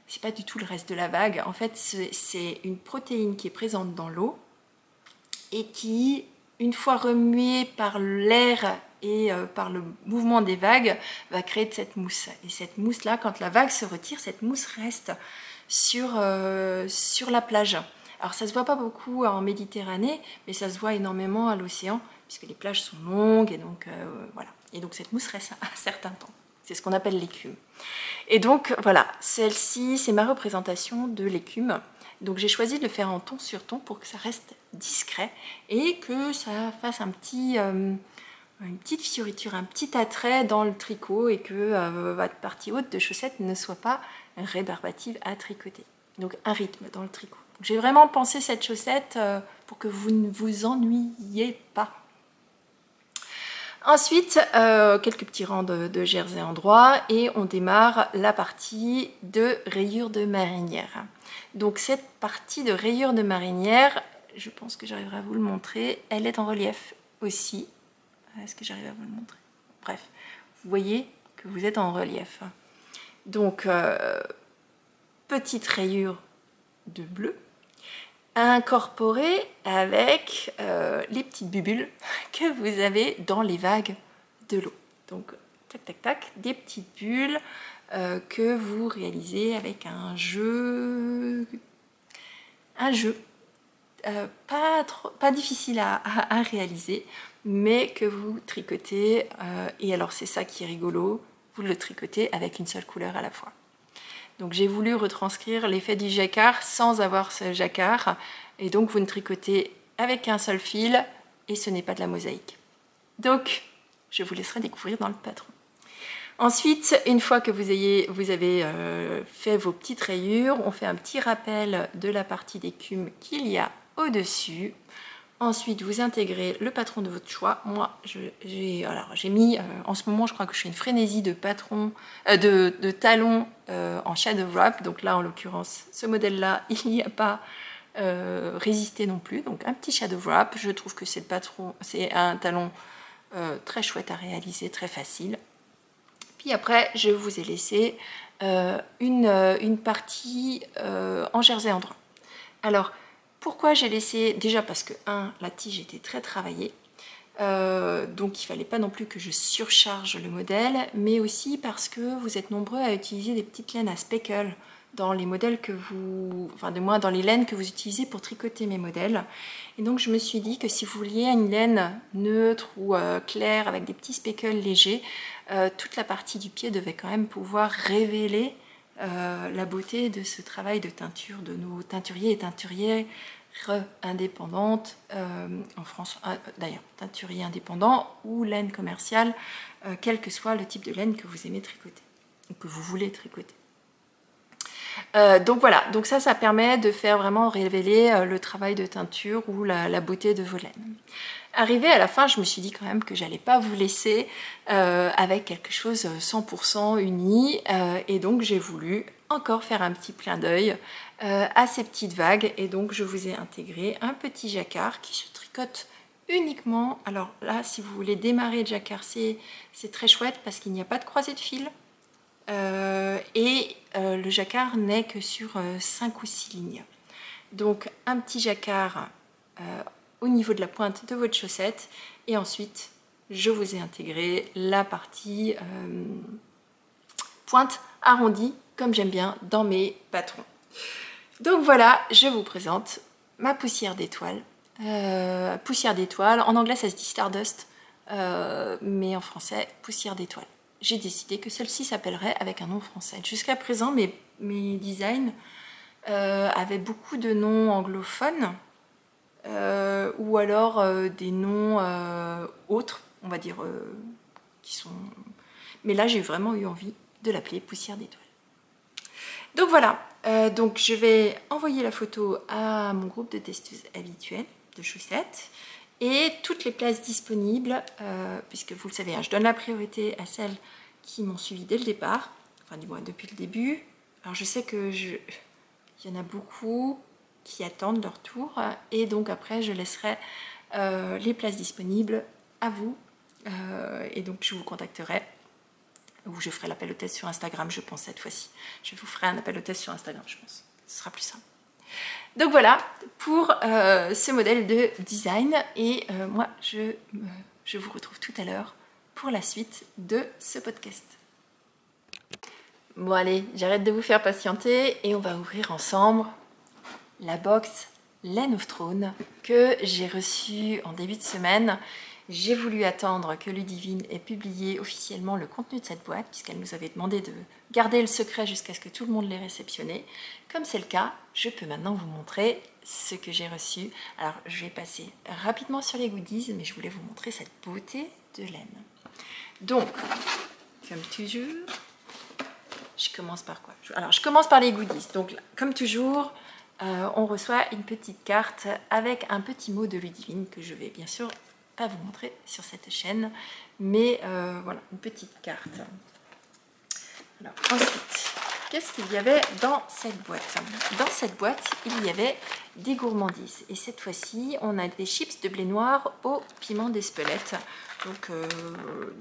A: c'est pas du tout le reste de la vague. En fait, c'est une protéine qui est présente dans l'eau et qui, une fois remuée par l'air et par le mouvement des vagues, va créer de cette mousse. Et cette mousse-là, quand la vague se retire, cette mousse reste sur la plage. Alors ça se voit pas beaucoup en Méditerranée, mais ça se voit énormément à l'océan, puisque les plages sont longues, et donc voilà. Et donc cette mousse reste un certain temps. C'est ce qu'on appelle l'écume. Et donc voilà, celle-ci, c'est ma représentation de l'écume. Donc j'ai choisi de le faire en ton sur ton pour que ça reste discret et que ça fasse une petite fioriture, un petit attrait dans le tricot, et que votre partie haute de chaussette ne soit pas rébarbative à tricoter. Donc un rythme dans le tricot. J'ai vraiment pensé cette chaussette pour que vous ne vous ennuyiez pas. Ensuite, quelques petits rangs de jersey en droit et on démarre la partie de rayures de marinière. Donc cette partie de rayures de marinière, je pense que j'arriverai à vous le montrer, elle est en relief aussi. Est-ce que j'arrive à vous le montrer? Bref, vous voyez que vous êtes en relief. Donc, petite rayure de bleu, incorporée avec les petites bulles que vous avez dans les vagues de l'eau. Donc, tac, tac, tac, des petites bulles que vous réalisez avec un jeu pas difficile à réaliser, mais que vous tricotez, et alors c'est ça qui est rigolo, vous le tricotez avec une seule couleur à la fois. Donc j'ai voulu retranscrire l'effet du jacquard sans avoir ce jacquard, et donc vous ne tricotez avec un seul fil, et ce n'est pas de la mosaïque. Donc je vous laisserai découvrir dans le patron. Ensuite, une fois que vous avez fait vos petites rayures, on fait un petit rappel de la partie d'écume qu'il y a au-dessus. Ensuite, vous intégrez le patron de votre choix. Moi, j'ai mis, en ce moment, je crois que je fais une frénésie de talons en shadow wrap. Donc là, en l'occurrence, ce modèle-là, il n'y a pas résisté non plus. Donc un petit shadow wrap. Je trouve que c'est un talon très chouette à réaliser, très facile. Puis après, je vous ai laissé une partie en jersey en drap. Alors, pourquoi j'ai laissé? Déjà parce que, la tige était très travaillée. Donc il ne fallait pas non plus que je surcharge le modèle, mais aussi parce que vous êtes nombreux à utiliser des petites laines à speckle dans les modèles que vous, enfin du moins dans les laines que vous utilisez pour tricoter mes modèles. Et donc je me suis dit que si vous vouliez une laine neutre ou claire avec des petits speckles légers, toute la partie du pied devait quand même pouvoir révéler la beauté de ce travail de teinture de nos teinturiers et teinturières indépendantes en France, d'ailleurs teinturier indépendant ou laine commerciale, quel que soit le type de laine que vous aimez tricoter ou que vous voulez tricoter. Donc voilà, donc ça permet de faire vraiment révéler le travail de teinture ou la beauté de vos laines. Arrivé à la fin, je me suis dit quand même que j'allais pas vous laisser avec quelque chose 100% uni, et donc j'ai voulu encore faire un petit clin d'œil à ces petites vagues, et donc je vous ai intégré un petit jacquard qui se tricote uniquement. Alors là, si vous voulez démarrer le jacquard, c'est très chouette parce qu'il n'y a pas de croisée de fil. Le jacquard n'est que sur 5 ou 6 lignes. Donc un petit jacquard au niveau de la pointe de votre chaussette, et ensuite je vous ai intégré la partie pointe arrondie comme j'aime bien dans mes patrons. Donc voilà, je vous présente ma poussière d'étoile. Poussière d'étoile, en anglais ça se dit Stardust, mais en français poussière d'étoile. J'ai décidé que celle-ci s'appellerait avec un nom français. Jusqu'à présent, mes designs avaient beaucoup de noms anglophones, ou alors des noms autres, on va dire, qui sont... Mais là, j'ai vraiment eu envie de l'appeler poussière d'étoile. Donc voilà, donc je vais envoyer la photo à mon groupe de testeuses habituelles de chaussettes, et toutes les places disponibles, puisque vous le savez, hein, je donne la priorité à celles qui m'ont suivi dès le départ, enfin du moins depuis le début. Alors je sais que il y en a beaucoup qui attendent leur tour, et donc après je laisserai les places disponibles à vous, et donc je vous contacterai, ou je ferai l'appel au test sur Instagram, je pense cette fois-ci. Je vous ferai un appel au test sur Instagram, je pense. Ce sera plus simple. Donc voilà pour ce modèle de design, et moi je vous retrouve tout à l'heure pour la suite de ce podcast. Bon allez, j'arrête de vous faire patienter et on va ouvrir ensemble la box Laine of Throne que j'ai reçue en début de semaine. J'ai voulu attendre que Ludivine ait publié officiellement le contenu de cette boîte, puisqu'elle nous avait demandé de garder le secret jusqu'à ce que tout le monde l'ait réceptionné. Comme c'est le cas, je peux maintenant vous montrer ce que j'ai reçu. Alors, je vais passer rapidement sur les goodies, mais je voulais vous montrer cette beauté de laine. Donc, comme toujours, je commence par quoi? Alors, je commence par les goodies. Donc, comme toujours, on reçoit une petite carte avec un petit mot de Ludivine que je vais bien sûr pas vous montrer sur cette chaîne, mais voilà, une petite carte. Alors, ensuite, qu'est-ce qu'il y avait dans cette boîte? Dans cette boîte, il y avait des gourmandises. Et cette fois-ci, on a des chips de blé noir au piment d'Espelette. Donc,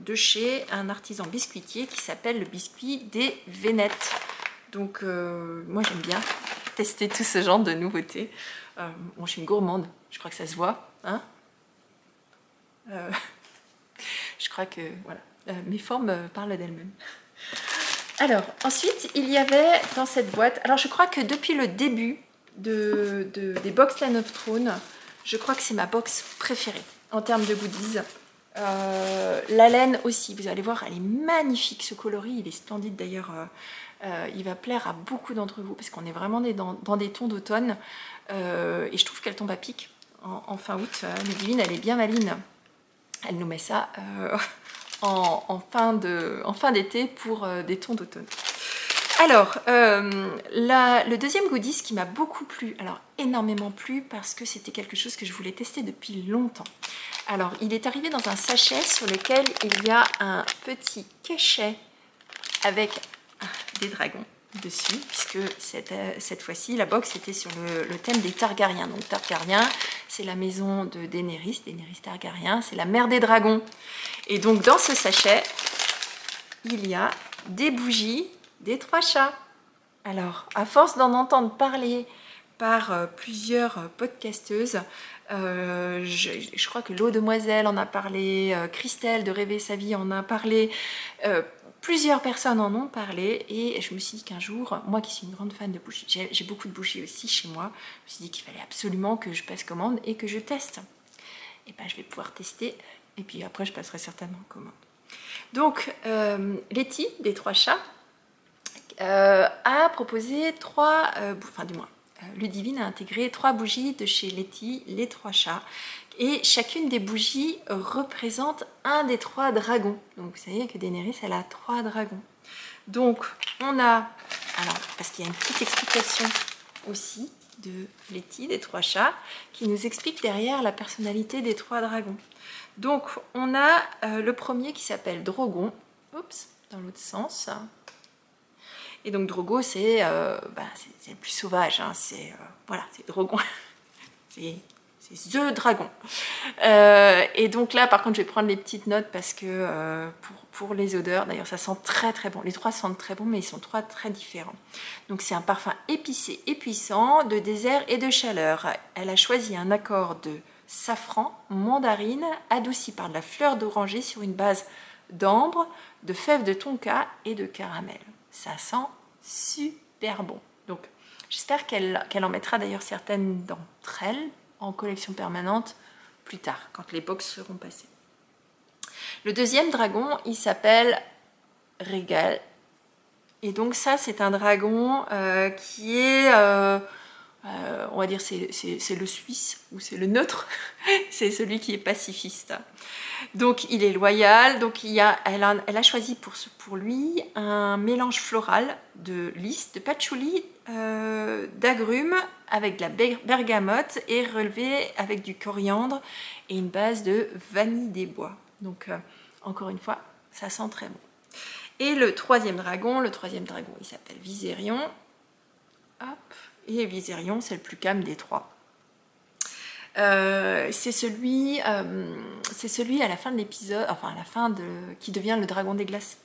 A: de chez un artisan biscuitier qui s'appelle le biscuit des Vénettes. Donc, moi, j'aime bien tester tout ce genre de nouveautés. Bon, je suis une gourmande, je crois que ça se voit. Hein, je crois que, voilà, mes formes parlent d'elles-mêmes. Alors, ensuite, il y avait dans cette boîte... Alors, je crois que depuis le début des box Laine of Throne, je crois que c'est ma box préférée en termes de goodies. La laine aussi, vous allez voir, elle est magnifique. Ce coloris, il est splendide d'ailleurs. Il va plaire à beaucoup d'entre vous parce qu'on est vraiment dans des tons d'automne. Et je trouve qu'elle tombe à pic en fin août. Ludivine, elle est bien maline. Elle nous met ça en fin d'été pour des tons d'automne. Alors, le deuxième goodies qui m'a beaucoup plu, alors énormément plu parce que c'était quelque chose que je voulais tester depuis longtemps. Alors, il est arrivé dans un sachet sur lequel il y a un petit cachet avec des dragons. dessus, puisque cette fois-ci, la box était sur le thème des Targaryens. Donc Targaryen, c'est la maison de Daenerys Targaryen, c'est la mère des dragons. Et donc dans ce sachet, il y a des bougies des 3 chats. Alors, à force d'en entendre parler par plusieurs podcasteuses, je crois que l'eau demoiselle en a parlé, Christelle de Rêver sa vie en a parlé, plusieurs personnes en ont parlé, et je me suis dit qu'un jour, moi qui suis une grande fan de bougies, j'ai beaucoup de bougies aussi chez moi, je me suis dit qu'il fallait absolument que je passe commande et que je teste. Et ben je vais pouvoir tester, et puis après je passerai certainement commande. Donc Letty des 3 chats a proposé Ludivine a intégré 3 bougies de chez Letty, les 3 chats, et chacune des bougies représente un des 3 dragons. Donc vous savez que Daenerys, elle a 3 dragons. Donc on a, alors parce qu'il y a une petite explication aussi de Letty, des 3 chats, qui nous explique derrière la personnalité des 3 dragons. Donc on a le premier qui s'appelle Drogon, oups, dans l'autre sens. Et donc Drogo, c'est le plus sauvage, hein. C'est Drogon, c'est The Dragon. Et donc là, par contre, je vais prendre les petites notes parce que pour les odeurs, d'ailleurs, ça sent très très bon. Les 3 sentent très bon, mais ils sont 3 très différents. Donc c'est un parfum épicé et puissant, de désert et de chaleur. Elle a choisi un accord de safran, mandarine, adouci par de la fleur d'oranger sur une base d'ambre, de fèves de tonka et de caramel. Ça sent super bon. Donc j'espère qu'elle en mettra d'ailleurs certaines d'entre elles en collection permanente plus tard, quand les box seront passées. Le deuxième dragon, il s'appelle Régal. Et donc ça, c'est un dragon qui est, on va dire, c'est le suisse, ou c'est le neutre, c'est celui qui est pacifiste. Donc il est loyal, donc elle a choisi pour lui un mélange floral de lys, de patchouli, d'agrumes avec de la bergamote et relevé avec du coriandre et une base de vanille des bois. Donc encore une fois, ça sent très bon. Et le troisième dragon, il s'appelle Viserion. Hop. Et Viserion, c'est le plus calme des 3. C'est celui à la fin de l'épisode, enfin à la fin qui devient le dragon des glaces.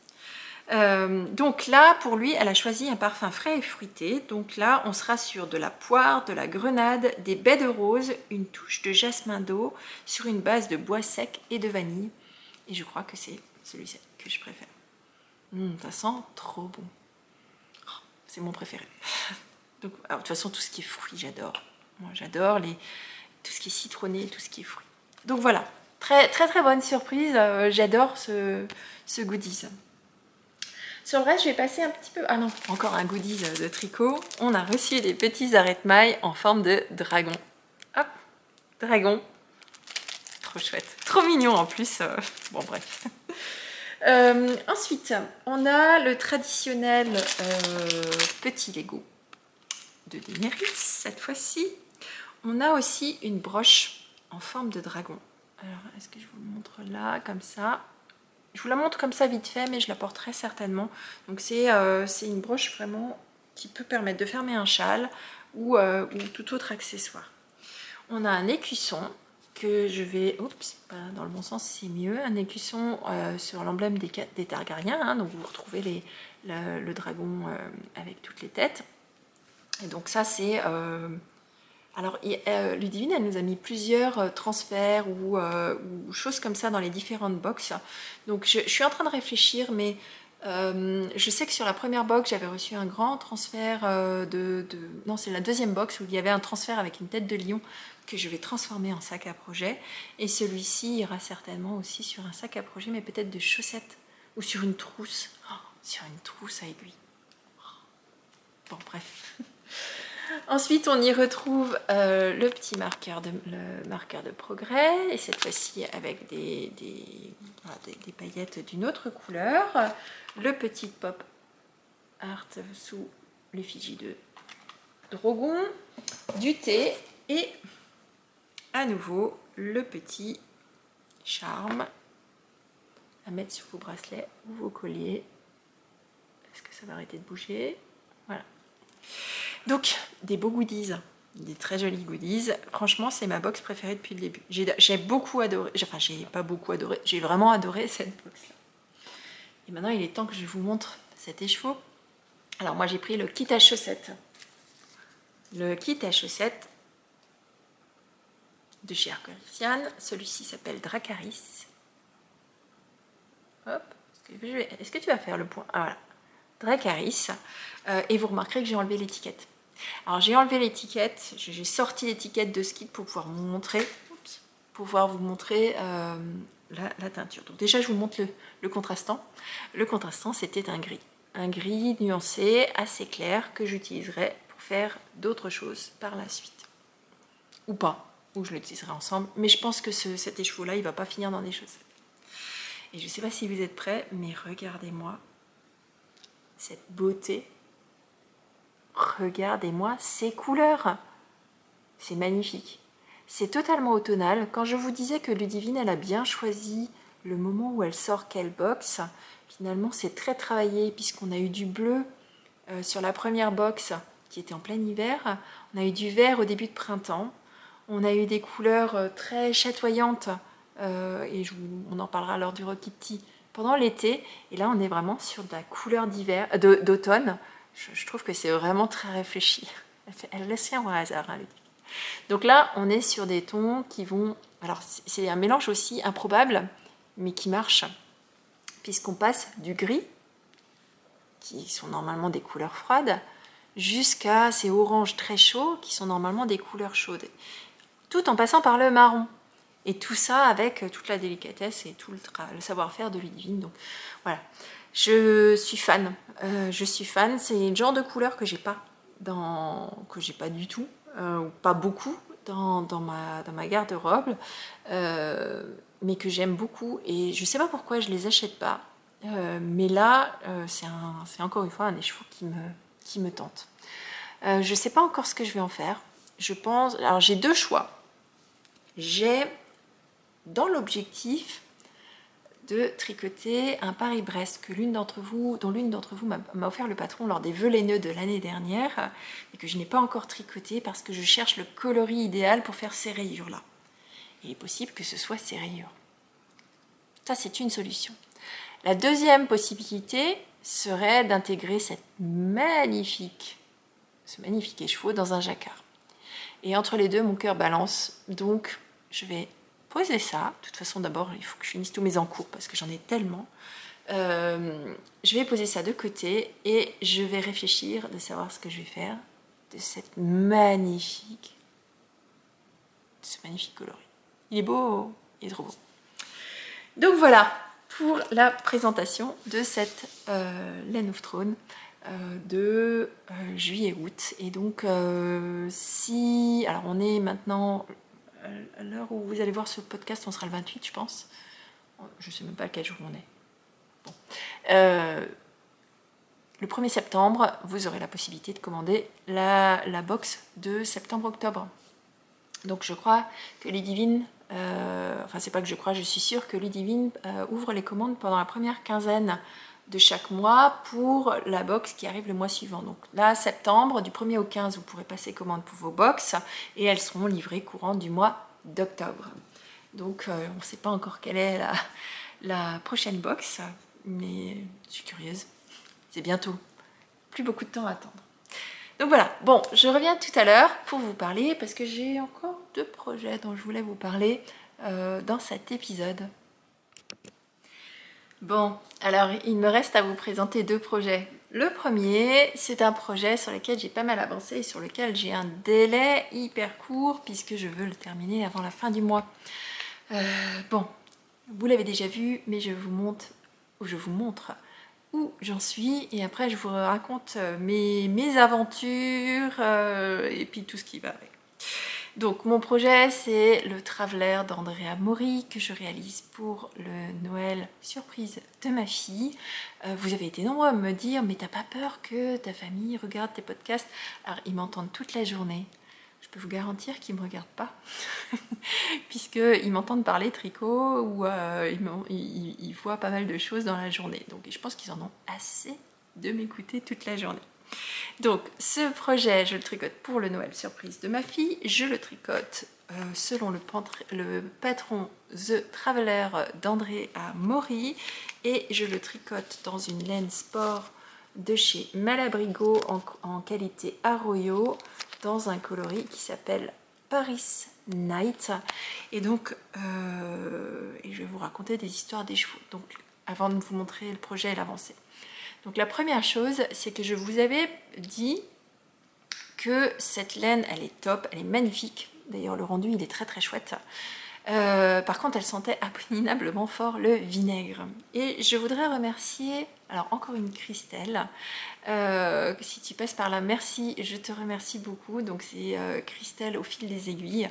A: Donc là, pour lui, elle a choisi un parfum frais et fruité. Donc là, on sera sur de la poire, de la grenade, des baies de rose, une touche de jasmin d'eau sur une base de bois sec et de vanille. Et je crois que c'est celui-ci que je préfère. Ça sent trop bon. Oh, c'est mon préféré. Donc, alors, de toute façon, tout ce qui est fruits, j'adore. Moi, j'adore tout ce qui est citronné, tout ce qui est fruits. Donc voilà, très très très bonne surprise. J'adore ce goodies. Sur le reste, je vais passer un petit peu... Ah non, encore un goodies de tricot. On a reçu des petits arrête-mailles en forme de dragon. Hop, dragon. Trop chouette. Trop mignon en plus. Bon, bref. Ensuite, on a le traditionnel petit Lego de Daenerys, cette fois-ci. On a aussi une broche en forme de dragon. Alors, est-ce que je vous le montre là, comme ça? Je vous la montre comme ça vite fait, mais je la porterai certainement. Donc c'est une broche vraiment qui peut permettre de fermer un châle ou tout autre accessoire. On a un écusson que je vais... Oups, dans le bon sens, c'est mieux. Un écusson sur l'emblème des Targaryens. Hein, donc vous retrouvez le dragon avec toutes les têtes. Et donc ça, c'est... Alors, Ludivine, elle nous a mis plusieurs transferts ou choses comme ça dans les différentes boxes. Donc, je suis en train de réfléchir, mais je sais que sur la première box, j'avais reçu un grand transfert Non, c'est la deuxième box où il y avait un transfert avec une tête de lion que je vais transformer en sac à projet. Et celui-ci ira certainement aussi sur un sac à projet, mais peut-être de chaussettes ou sur une trousse. Oh, sur une trousse à aiguille. Bon, bref. Ensuite, on y retrouve le petit marqueur de progrès, et cette fois-ci avec des paillettes d'une autre couleur. Le petit pop art sous l'effigie de Drogon, du thé, et à nouveau le petit charme à mettre sur vos bracelets ou vos colliers. Est-ce que ça va arrêter de bouger? Voilà. Donc, des beaux goodies, des très jolis goodies. Franchement, c'est ma box préférée depuis le début. J'ai beaucoup adoré, enfin, j'ai pas beaucoup adoré, j'ai vraiment adoré cette box-là. Et maintenant, il est temps que je vous montre cet écheveau. Alors, moi, j'ai pris le kit à chaussettes. Le kit à chaussettes de chez Arc-en-Ciel. Celui-ci s'appelle Dracarys. Hop. Est-ce que tu vas faire le point? Ah, voilà. Dracarys. Et vous remarquerez que j'ai enlevé l'étiquette. Alors j'ai enlevé l'étiquette, j'ai sorti l'étiquette de ce kit pour pouvoir vous montrer, la teinture. Donc déjà je vous montre le contrastant. Le contrastant c'était un gris nuancé, assez clair, que j'utiliserai pour faire d'autres choses par la suite. Ou pas, ou je l'utiliserai ensemble, mais je pense que cet écheveau-là, il va pas finir dans des chaussettes. Et je ne sais pas si vous êtes prêts, mais regardez-moi cette beauté. Regardez-moi ces couleurs. C'est magnifique. C'est totalement automnal. Quand je vous disais que Ludivine, elle a bien choisi le moment où elle sort quelle box, finalement c'est très travaillé puisqu'on a eu du bleu sur la première box qui était en plein hiver. On a eu du vert au début de printemps. On a eu des couleurs très chatoyantes et on en parlera lors du Rocky Tea pendant l'été. Et là, on est vraiment sur de la couleur d'automne. Je trouve que c'est vraiment très réfléchi. Elle laisse rien au hasard, hein, Ludivine. Donc là, on est sur des tons qui vont... Alors, c'est un mélange aussi improbable, mais qui marche, puisqu'on passe du gris, qui sont normalement des couleurs froides, jusqu'à ces oranges très chauds, qui sont normalement des couleurs chaudes, tout en passant par le marron. Et tout ça avec toute la délicatesse et tout le savoir-faire de Ludivine. Donc voilà, je suis fan. C'est le genre de couleur que j'ai pas du tout, ou pas beaucoup dans ma garde-robe, mais que j'aime beaucoup. Et je sais pas pourquoi je les achète pas. Mais là, c'est encore une fois un écheveau qui me tente. Je sais pas encore ce que je vais en faire. Je pense. Alors j'ai deux choix. J'ai dans l'objectif de tricoter un Paris-Brest dont l'une d'entre vous m'a offert le patron lors des vœux laineux de l'année dernière et que je n'ai pas encore tricoté parce que je cherche le coloris idéal pour faire ces rayures là. Il est possible que ce soit ces rayures. Ça, c'est une solution. La deuxième possibilité serait d'intégrer ce magnifique écheveau dans un jacquard. Et entre les deux, mon cœur balance, donc je vais poser ça. De toute façon, d'abord, il faut que je finisse tous mes encours parce que j'en ai tellement. Je vais poser ça de côté et je vais réfléchir de savoir ce que je vais faire de ce magnifique coloris. Il est beau, il est trop beau. Donc voilà pour la présentation de cette laine of Throne de juillet-août. Et donc, alors on est maintenant... À l'heure où vous allez voir ce podcast, on sera le 28, je pense. Je ne sais même pas à quel jour on est. Bon. Le 1er septembre, vous aurez la possibilité de commander la box de septembre-octobre. Donc je crois que Ludivine, enfin c'est pas que je crois, je suis sûre que Ludivine ouvre les commandes pendant la première quinzaine de chaque mois pour la box qui arrive le mois suivant. Donc là, septembre, du 1er au 15, vous pourrez passer commande pour vos box et elles seront livrées courant du mois d'octobre. Donc on ne sait pas encore quelle est la prochaine box, mais je suis curieuse. C'est bientôt. Plus beaucoup de temps à attendre. Donc voilà, bon, je reviens tout à l'heure pour vous parler parce que j'ai encore 2 projets dont je voulais vous parler dans cet épisode. Bon, alors il me reste à vous présenter 2 projets. Le premier, c'est un projet sur lequel j'ai pas mal avancé et sur lequel j'ai un délai hyper court puisque je veux le terminer avant la fin du mois. Bon, vous l'avez déjà vu, mais je vous montre où j'en suis et après je vous raconte mes aventures et puis tout ce qui va avec. Donc mon projet, c'est le Traveler d'Andrea Mori que je réalise pour le Noël surprise de ma fille. Vous avez été nombreux à me dire, mais t'as pas peur que ta famille regarde tes podcasts? Alors ils m'entendent toute la journée. Je peux vous garantir qu'ils ne me regardent pas, puisqu'ils m'entendent parler tricot ou ils voient pas mal de choses dans la journée. Donc je pense qu'ils en ont assez de m'écouter toute la journée. Donc ce projet, je le tricote pour le Noël surprise de ma fille. Je le tricote selon le patron The Traveler d'Andrea Mori. Et je le tricote dans une laine sport de chez Malabrigo en qualité Arroyo, dans un coloris qui s'appelle Paris Night. Et donc, je vais vous raconter des histoires des chevaux. Donc, avant de vous montrer le projet et l'avancée. Donc, la première chose, c'est que je vous avais dit que cette laine, elle est top, elle est magnifique. D'ailleurs, le rendu, il est très très chouette. Par contre, elle sentait abominablement fort le vinaigre. Et je voudrais remercier, alors encore une Christelle, si tu passes par là, merci, je te remercie beaucoup. Donc c'est Christelle au fil des aiguilles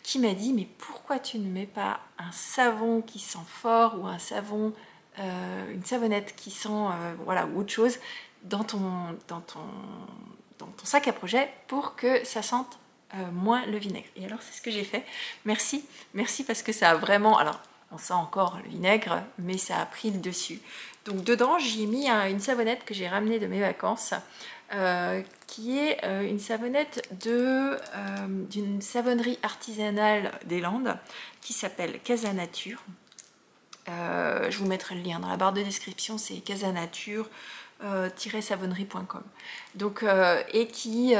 A: qui m'a dit, mais pourquoi tu ne mets pas un savon qui sent fort ou un savon, une savonnette qui sent, voilà, ou autre chose dans ton sac à projet pour que ça sente moins le vinaigre. Et alors c'est ce que j'ai fait. Merci parce que ça a vraiment, alors on sent encore le vinaigre, mais ça a pris le dessus. Donc dedans j'y ai mis une savonnette que j'ai ramenée de mes vacances, qui est une savonnette d'une savonnerie artisanale des Landes qui s'appelle Casa Nature. Je vous mettrai le lien dans la barre de description, c'est casanature savonnerie.com. Donc et qui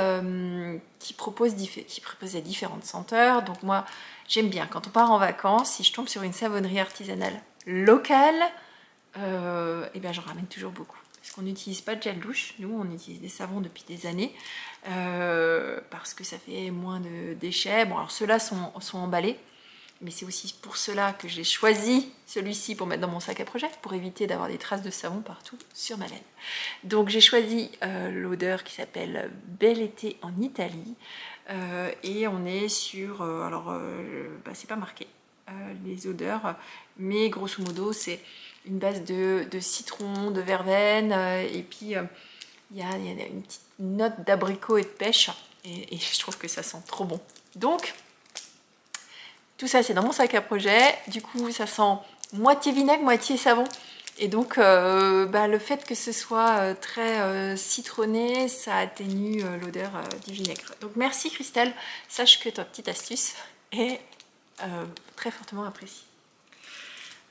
A: proposait différentes senteurs. Donc moi j'aime bien quand on part en vacances, si je tombe sur une savonnerie artisanale locale, et bien j'en ramène toujours beaucoup parce qu'on n'utilise pas de gel douche, nous on utilise des savons depuis des années, parce que ça fait moins de déchets. Bon, alors ceux-là sont emballés, mais c'est aussi pour cela que j'ai choisi celui-ci pour mettre dans mon sac à projet, pour éviter d'avoir des traces de savon partout sur ma laine. Donc j'ai choisi l'odeur qui s'appelle Bel été en Italie, et on est sur, c'est pas marqué les odeurs, mais grosso modo c'est une base de citron, de verveine, et puis il y a une petite note d'abricot et de pêche, et je trouve que ça sent trop bon. Donc tout ça, c'est dans mon sac à projet. Du coup, ça sent moitié vinaigre, moitié savon. Et donc, le fait que ce soit très citronné, ça atténue l'odeur du vinaigre. Donc, merci Christelle. Sache que ta petite astuce est très fortement appréciée.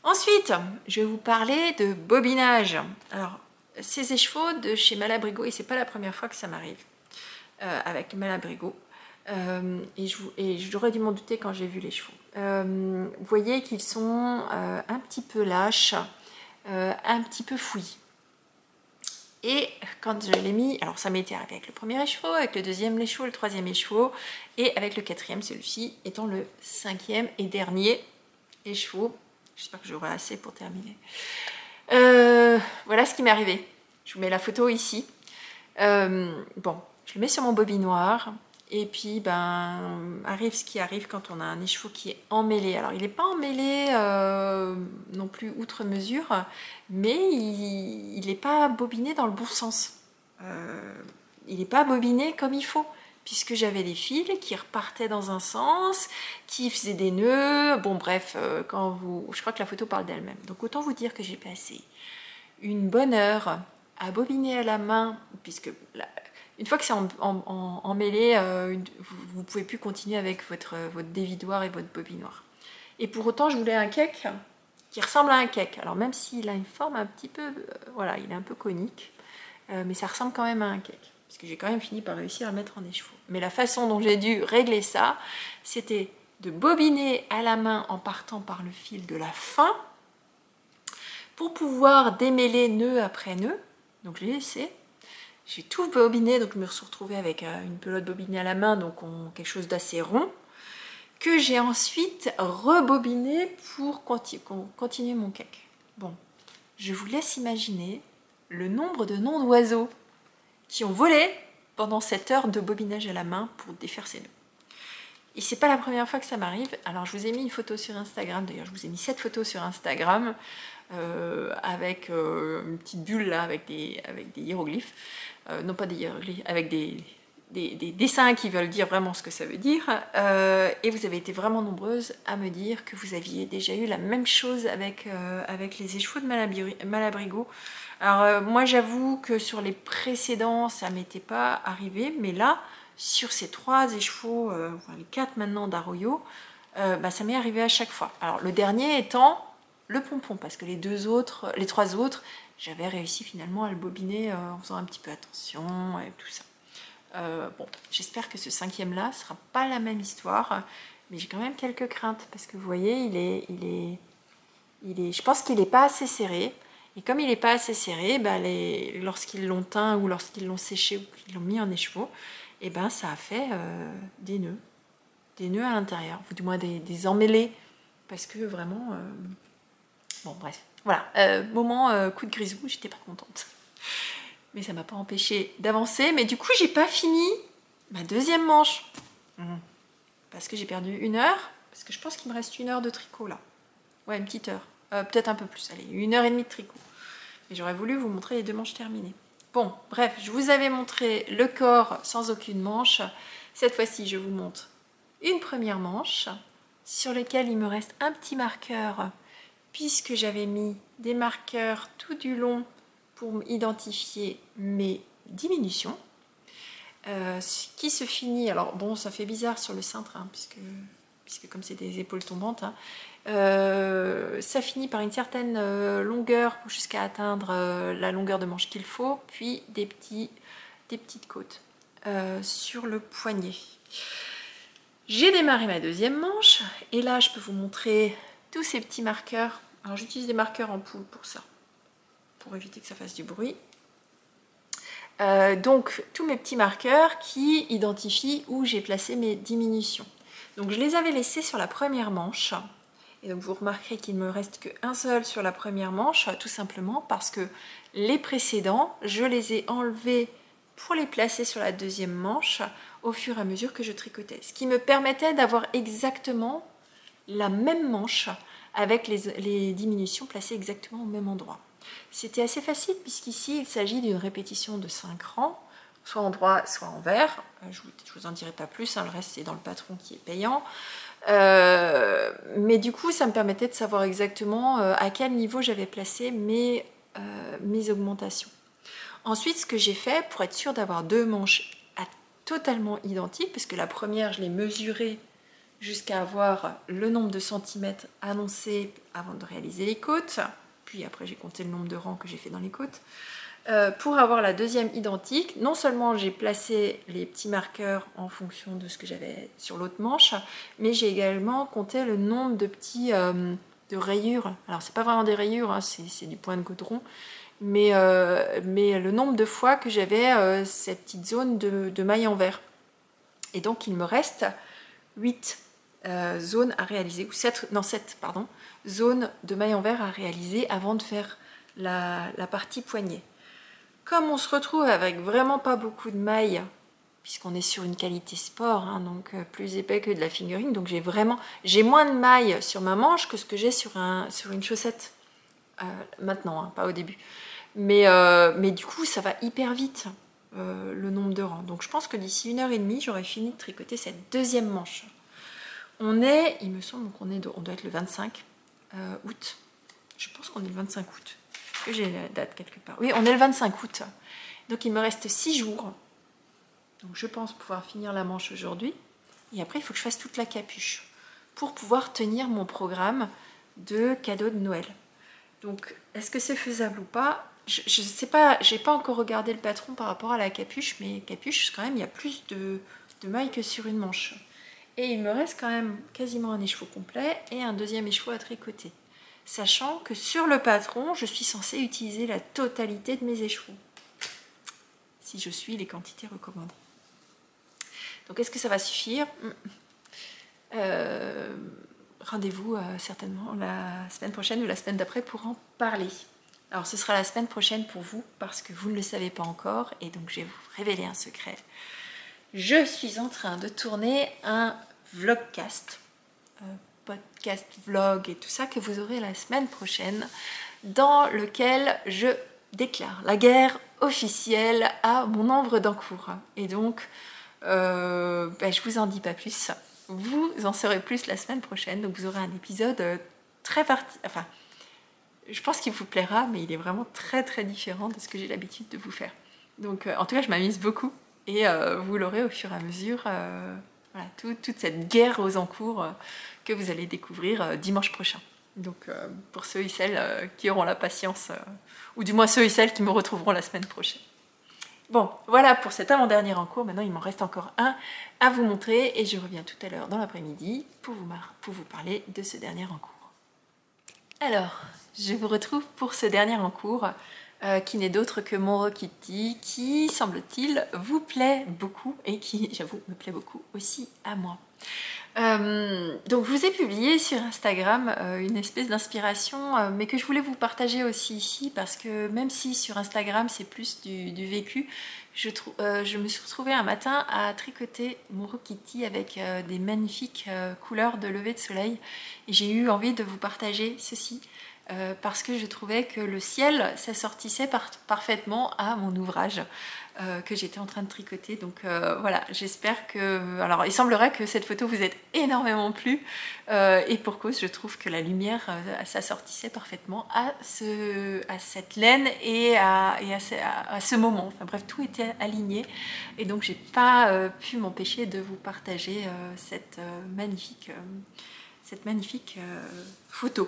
A: Ensuite, je vais vous parler de bobinage. Alors, ces écheveaux de chez Malabrigo, et c'est pas la première fois que ça m'arrive avec Malabrigo. Et j'aurais dû m'en douter quand j'ai vu les chevaux. Vous voyez qu'ils sont un petit peu lâches, un petit peu fouillis. Et quand je l'ai mis, alors ça m'était arrivé avec le premier écheveau, avec le deuxième écheveau, le troisième écheveau, et avec le quatrième, celui-ci étant le cinquième et dernier écheveau. J'espère que j'aurai assez pour terminer. Voilà ce qui m'est arrivé. Je vous mets la photo ici. Bon, je le mets sur mon bobinoir. Et puis, arrive ce qui arrive quand on a un écheveau qui est emmêlé. Alors, il n'est pas emmêlé non plus outre mesure, mais il n'est pas bobiné dans le bon sens. Il n'est pas bobiné comme il faut, puisque j'avais des fils qui repartaient dans un sens, qui faisaient des nœuds. Bon, bref, je crois que la photo parle d'elle-même. Donc, autant vous dire que j'ai passé une bonne heure à bobiner à la main, puisque une fois que c'est emmêlé, vous ne pouvez plus continuer avec votre dévidoir et votre bobinoir. Et pour autant, je voulais un cake qui ressemble à un cake. Alors même s'il a une forme un petit peu, voilà, il est un peu conique, mais ça ressemble quand même à un cake. Parce que j'ai quand même fini par réussir à le mettre en écheveau. Mais la façon dont j'ai dû régler ça, c'était de bobiner à la main en partant par le fil de la fin, pour pouvoir démêler nœud après nœud. Donc j'ai laissé. J'ai tout bobiné, donc je me suis retrouvée avec une pelote bobinée à la main, donc quelque chose d'assez rond, que j'ai ensuite rebobiné pour continuer mon cake. Bon, je vous laisse imaginer le nombre de noms d'oiseaux qui ont volé pendant cette heure de bobinage à la main pour défaire ces nœuds. Et c'est pas la première fois que ça m'arrive. Alors je vous ai mis une photo sur Instagram, d'ailleurs je vous ai mis 7 photos sur Instagram, avec une petite bulle là, avec des hiéroglyphes. Non pas des hiéroglyphes, avec des des dessins qui veulent dire vraiment ce que ça veut dire. Et vous avez été vraiment nombreuses à me dire que vous aviez déjà eu la même chose avec les écheveaux de Malabrigo. Alors moi j'avoue que sur les précédents ça m'était pas arrivé, mais là sur ces 3 écheveaux, enfin les 4 maintenant d'Arroyo, ça m'est arrivé à chaque fois. Alors le dernier étant le pompon, parce que les 3 autres, j'avais réussi finalement à le bobiner en faisant un petit peu attention et tout ça. Bon, j'espère que ce 5e là sera pas la même histoire, mais j'ai quand même quelques craintes parce que vous voyez, je pense qu'il n'est pas assez serré. Et comme il n'est pas assez serré, lorsqu'ils l'ont teint ou lorsqu'ils l'ont séché ou qu'ils l'ont mis en écheveau, et ça a fait des nœuds à l'intérieur, ou du moins des emmêlés, parce que vraiment, bon bref, voilà, moment coup de grisou, j'étais pas contente. Mais ça m'a pas empêché d'avancer. Mais du coup, j'ai pas fini ma 2e manche. Parce que j'ai perdu 1 heure. Parce que je pense qu'il me reste 1 heure de tricot là. Ouais, une petite heure. Peut-être un peu plus. Allez, 1h30 de tricot. Mais j'aurais voulu vous montrer les 2 manches terminées. Bon, bref, je vous avais montré le corps sans aucune manche. Cette fois-ci, je vous montre une première manche sur laquelle il me reste un petit marqueur puisque j'avais mis des marqueurs tout du long pour identifier mes diminutions, qui se finit, alors bon ça fait bizarre sur le cintre, hein, puisque comme c'est des épaules tombantes, hein, ça finit par une certaine longueur jusqu'à atteindre la longueur de manche qu'il faut, puis des petites côtes sur le poignet. J'ai démarré ma 2e manche, et là je peux vous montrer tous ces petits marqueurs. Alors j'utilise des marqueurs en poule pour ça, pour éviter que ça fasse du bruit. Donc tous mes petits marqueurs qui identifient où j'ai placé mes diminutions. Donc je les avais laissés sur la première manche, et donc vous remarquerez qu'il ne me reste qu'un seul sur la première manche, tout simplement parce que les précédents, je les ai enlevés pour les placer sur la 2e manche au fur et à mesure que je tricotais. Ce qui me permettait d'avoir exactement la même manche avec les diminutions placées exactement au même endroit. C'était assez facile puisqu'ici il s'agit d'une répétition de 5 rangs, soit en droit, soit en vert. Je vous en dirai pas plus, hein, le reste c'est dans le patron qui est payant. Mais du coup ça me permettait de savoir exactement à quel niveau j'avais placé mes augmentations. Ensuite ce que j'ai fait pour être sûre d'avoir 2 manches totalement identiques, parce que la première je l'ai mesurée jusqu'à avoir le nombre de centimètres annoncé avant de réaliser les côtes, puis après j'ai compté le nombre de rangs que j'ai fait dans les côtes. Pour avoir la 2e identique, non seulement j'ai placé les petits marqueurs en fonction de ce que j'avais sur l'autre manche, mais j'ai également compté le nombre de petits de rayures. Alors c'est pas vraiment des rayures, hein, c'est du point de goudron, mais le nombre de fois que j'avais cette petite zone de maille en vert. Et donc il me reste 8 zones à réaliser, ou 7 zones de maille en vert à réaliser avant de faire la partie poignet. Comme on se retrouve avec vraiment pas beaucoup de mailles, puisqu'on est sur une qualité sport, hein, donc plus épais que de la fingering, donc j'ai moins de mailles sur ma manche que ce que j'ai sur une chaussette maintenant, hein, pas au début. Mais du coup ça va hyper vite le nombre de rangs. Donc je pense que d'ici 1h30 j'aurai fini de tricoter cette 2e manche. Il me semble qu'on doit être le 25 août. Je pense qu'on est le 25 août. Est-ce que j'ai la date quelque part? Oui, on est le 25 août. Donc il me reste 6 jours. Donc je pense pouvoir finir la manche aujourd'hui. Et après, il faut que je fasse toute la capuche pour pouvoir tenir mon programme de cadeaux de Noël. Donc, est-ce que c'est faisable ou pas? Je ne sais pas, j'ai pas encore regardé le patron par rapport à la capuche, mais capuche, quand même, il y a plus de mailles que sur une manche. Et il me reste quand même quasiment un écheveau complet et un 2e écheveau à tricoter. Sachant que sur le patron, je suis censée utiliser la totalité de mes écheveaux, si je suis les quantités recommandées. Donc est-ce que ça va suffire? Rendez-vous certainement la semaine prochaine ou la semaine d'après pour en parler. Alors ce sera la semaine prochaine pour vous, parce que vous ne le savez pas encore, et donc je vais vous révéler un secret. Je suis en train de tourner un vlogcast, podcast, vlog et tout ça que vous aurez la semaine prochaine, dans lequel je déclare la guerre officielle à mon ombre d'Ancourt. Et donc je vous en dis pas plus. Vous en saurez plus la semaine prochaine. Donc vous aurez un épisode enfin, je pense qu'il vous plaira, mais il est vraiment très très différent de ce que j'ai l'habitude de vous faire. Donc en tout cas, je m'amuse beaucoup et vous l'aurez au fur et à mesure. Voilà, toute cette guerre aux encours que vous allez découvrir dimanche prochain. Donc pour ceux et celles qui auront la patience, ou du moins ceux et celles qui me retrouveront la semaine prochaine. Bon, voilà pour cet avant-dernier encours. Maintenant, il m'en reste encore un à vous montrer et je reviens tout à l'heure dans l'après-midi pour vous parler de ce dernier encours. Alors, je vous retrouve pour ce dernier encours qui n'est d'autre que mon Rokitty qui, semble-t-il, vous plaît beaucoup et qui, j'avoue, me plaît beaucoup aussi à moi. Donc je vous ai publié sur Instagram une espèce d'inspiration mais que je voulais vous partager aussi ici parce que même si sur Instagram c'est plus du vécu, je me suis retrouvée un matin à tricoter mon Rokitty avec des magnifiques couleurs de lever de soleil et j'ai eu envie de vous partager ceci parce que je trouvais que le ciel s'assortissait parfaitement à mon ouvrage que j'étais en train de tricoter. Donc voilà, j'espère que... Alors il semblerait que cette photo vous ait énormément plu et pour cause, je trouve que la lumière s'assortissait parfaitement à cette laine et à ce moment. Enfin bref, tout était aligné et donc j'ai pas pu m'empêcher de vous partager cette magnifique photo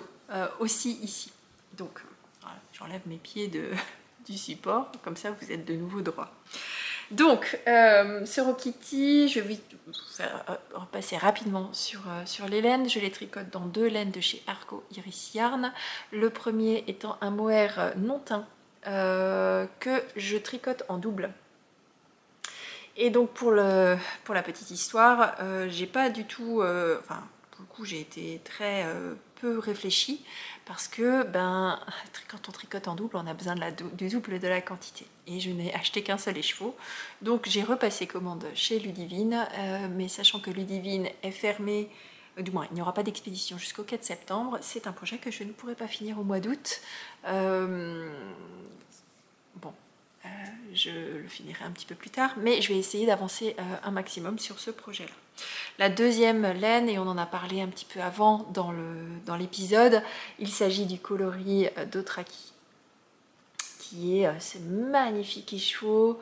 A: aussi ici. Donc voilà, j'enlève mes pieds du support, comme ça vous êtes de nouveau droit. Donc ce Rokitty, je vais vous faire repasser rapidement sur les laines. Je les tricote dans 2 laines de chez Arco Iris Yarn. Le premier étant un mohair non teint que je tricote en double. Et donc pour la petite histoire, j'ai pas du tout... enfin, pour le coup, j'ai été très peu réfléchie parce que quand on tricote en double, on a besoin du double de la quantité. Et je n'ai acheté qu'un seul écheveau. Donc j'ai repassé commande chez Ludivine, mais sachant que Ludivine est fermée, du moins il n'y aura pas d'expédition jusqu'au 4 septembre, c'est un projet que je ne pourrai pas finir au mois d'août. Bon. Je le finirai un petit peu plus tard, mais je vais essayer d'avancer un maximum sur ce projet-là. La deuxième laine, et on en a parlé un petit peu avant dans l'épisode, il s'agit du coloris d'Otraki, qui est ce magnifique écheveau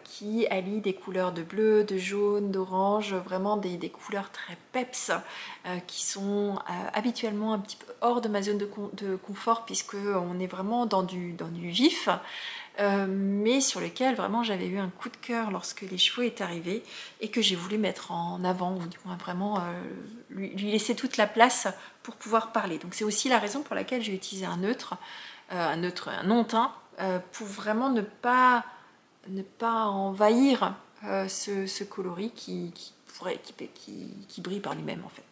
A: qui allie des couleurs de bleu, de jaune, d'orange, vraiment des couleurs très peps qui sont habituellement un petit peu hors de ma zone de confort puisque on est vraiment dans du vif. Mais sur lequel vraiment j'avais eu un coup de cœur lorsque les chevaux est arrivé et que j'ai voulu mettre en avant, ou du moins vraiment lui laisser toute la place pour pouvoir parler. Donc c'est aussi la raison pour laquelle j'ai utilisé un non teint, pour vraiment ne pas envahir ce coloris qui brille par lui-même en fait.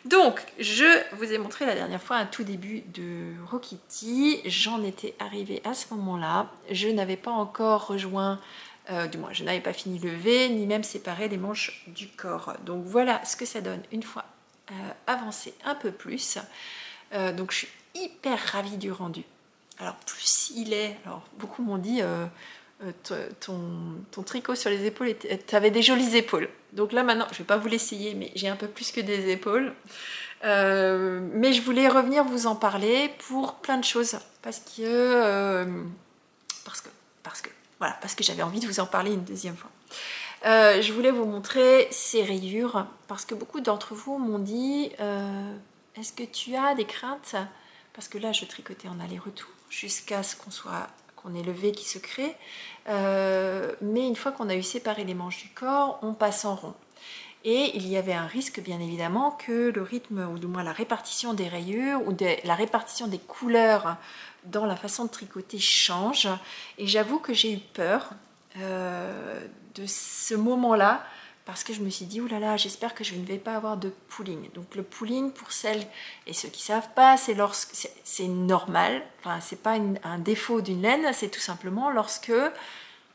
A: Donc, je vous ai montré la dernière fois un tout début de Rokitty. J'en étais arrivée à ce moment-là. Je n'avais pas encore rejoint, du moins je n'avais pas fini le V, ni même séparé les manches du corps. Donc voilà ce que ça donne une fois avancé un peu plus. Donc je suis hyper ravie du rendu. Alors plus il est, alors beaucoup m'ont dit... ton tricot sur les épaules, tu avais des jolies épaules. Donc là maintenant, je ne vais pas vous l'essayer, mais j'ai un peu plus que des épaules. Mais je voulais revenir vous en parler pour plein de choses. Parce que j'avais envie de vous en parler une deuxième fois. Je voulais vous montrer ces rayures, parce que beaucoup d'entre vous m'ont dit est-ce que tu as des craintes? Parce que là, je tricotais en aller-retour jusqu'à ce qu'on ait le V qui se crée, mais une fois qu'on a eu séparé les manches du corps, on passe en rond. Et il y avait un risque, bien évidemment, que le rythme, ou du moins la répartition des rayures, ou la répartition des couleurs dans la façon de tricoter change. Et j'avoue que j'ai eu peur de ce moment-là, parce que je me suis dit, oulala, j'espère que je ne vais pas avoir de pooling. Donc le pooling, pour celles et ceux qui ne savent pas, c'est normal, enfin c'est pas un défaut d'une laine, c'est tout simplement lorsque,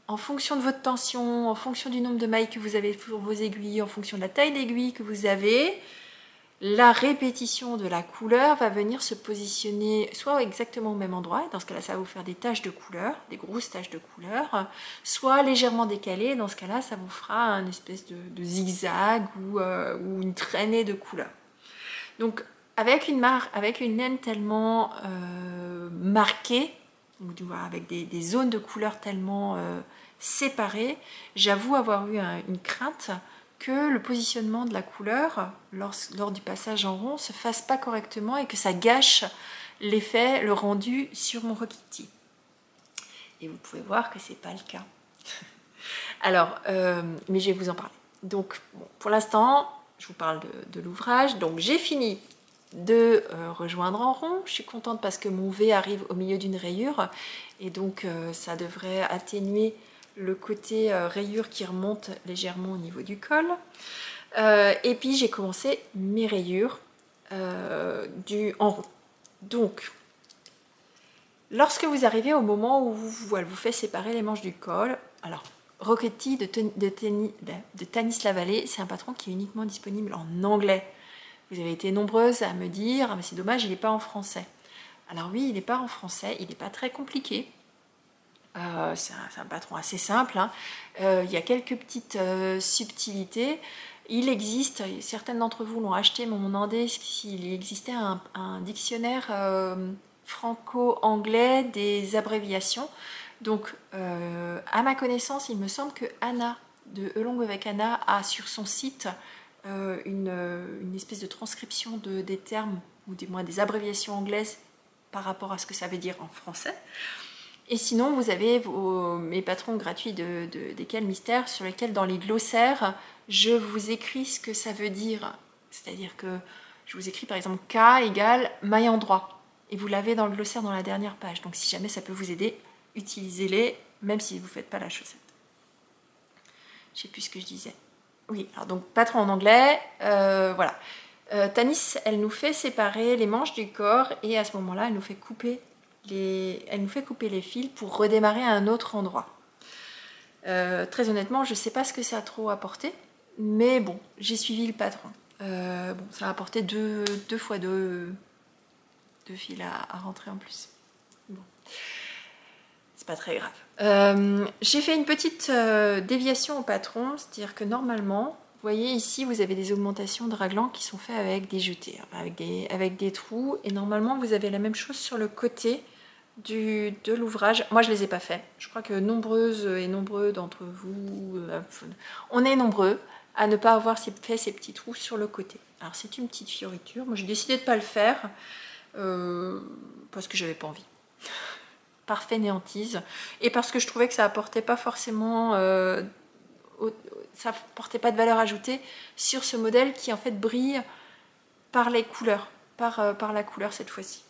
A: en fonction de votre tension, en fonction du nombre de mailles que vous avez sur vos aiguilles, en fonction de la taille d'aiguille que vous avez, la répétition de la couleur va venir se positionner soit exactement au même endroit, dans ce cas-là ça va vous faire des taches de couleur, des grosses taches de couleur, soit légèrement décalées, dans ce cas-là ça vous fera une espèce de zigzag ou une traînée de couleur. Donc avec une laine tellement marquée, avec des zones de couleur tellement séparées, j'avoue avoir eu une crainte que le positionnement de la couleur lors du passage en rond se fasse pas correctement et que ça gâche l'effet, le rendu sur mon Rokiti. Et vous pouvez voir que c'est pas le cas. Alors, mais je vais vous en parler. Donc, bon, pour l'instant, je vous parle de l'ouvrage. Donc, j'ai fini de rejoindre en rond. Je suis contente parce que mon V arrive au milieu d'une rayure et donc ça devrait atténuer le côté rayure qui remonte légèrement au niveau du col. Et puis j'ai commencé mes rayures en rond. Donc, lorsque vous arrivez au moment où vous faites séparer les manches du col, alors Rokiti de Tanis Lavallée, c'est un patron qui est uniquement disponible en anglais. Vous avez été nombreuses à me dire ah, mais c'est dommage, il n'est pas en français. Alors oui, il n'est pas en français, il n'est pas très compliqué. C'est un patron assez simple, hein. Il y a quelques petites subtilités. Il existe, certaines d'entre vous l'ont acheté, mais m'ont demandé s'il existait un dictionnaire franco-anglais des abréviations. Donc, à ma connaissance, il me semble que Anna, de Elong avec Anna, a sur son site une espèce de transcription des termes, ou du moins des abréviations anglaises par rapport à ce que ça veut dire en français. Et sinon, vous avez mes patrons gratuits desquels mystères, sur lesquels dans les glossaires, je vous écris ce que ça veut dire. C'est-à-dire que je vous écris par exemple K égale maille endroit. Et vous l'avez dans le glossaire dans la dernière page. Donc si jamais ça peut vous aider, utilisez-les, même si vous ne faites pas la chaussette. Je ne sais plus ce que je disais. Oui, alors donc patron en anglais, voilà. Tanis, elle nous fait séparer les manches du corps et à ce moment-là, elle nous fait couper les fils pour redémarrer à un autre endroit. Très honnêtement, je ne sais pas ce que ça a trop apporté, mais bon, j'ai suivi le patron. Bon, ça a apporté deux fois deux fils à rentrer en plus. Bon. C'est pas très grave. J'ai fait une petite déviation au patron, c'est-à-dire que normalement, vous voyez ici, vous avez des augmentations de raglan qui sont faites avec des jetés, avec des trous, et normalement vous avez la même chose sur le côté de l'ouvrage. Moi je les ai pas fait. Je crois que nombreuses et nombreux d'entre vous, on est nombreux à ne pas avoir fait ces petits trous sur le côté. Alors c'est une petite fioriture. Moi j'ai décidé de pas le faire parce que j'avais pas envie. Par fainéantise et parce que je trouvais que ça apportait pas forcément ça apportait pas de valeur ajoutée sur ce modèle qui en fait brille par les couleurs, par la couleur cette fois-ci.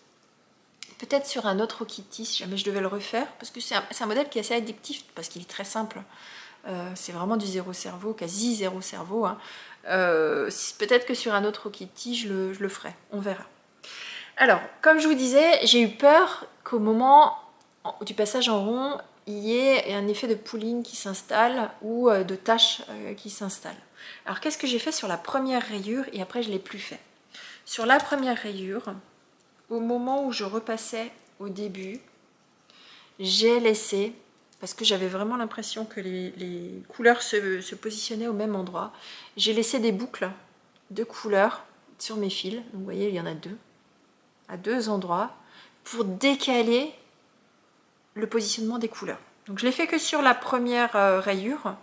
A: Peut-être sur un autre Rokiti si jamais je devais le refaire, parce que c'est un modèle qui est assez addictif parce qu'il est très simple. C'est vraiment du zéro cerveau, quasi zéro cerveau, hein. Peut-être que sur un autre Rokiti je le ferai, on verra. Alors, comme je vous disais, j'ai eu peur qu'au moment du passage en rond, il y ait un effet de pooling qui s'installe ou de taches qui s'installent. Alors, qu'est-ce que j'ai fait sur la première rayure et après je ne l'ai plus fait. Sur la première rayure, au moment où je repassais au début, j'ai laissé, parce que j'avais vraiment l'impression que les couleurs se positionnaient au même endroit, j'ai laissé des boucles de couleurs sur mes fils. Donc, vous voyez, il y en a deux, à deux endroits, pour décaler le positionnement des couleurs. Donc je l'ai fait que sur la première rayure,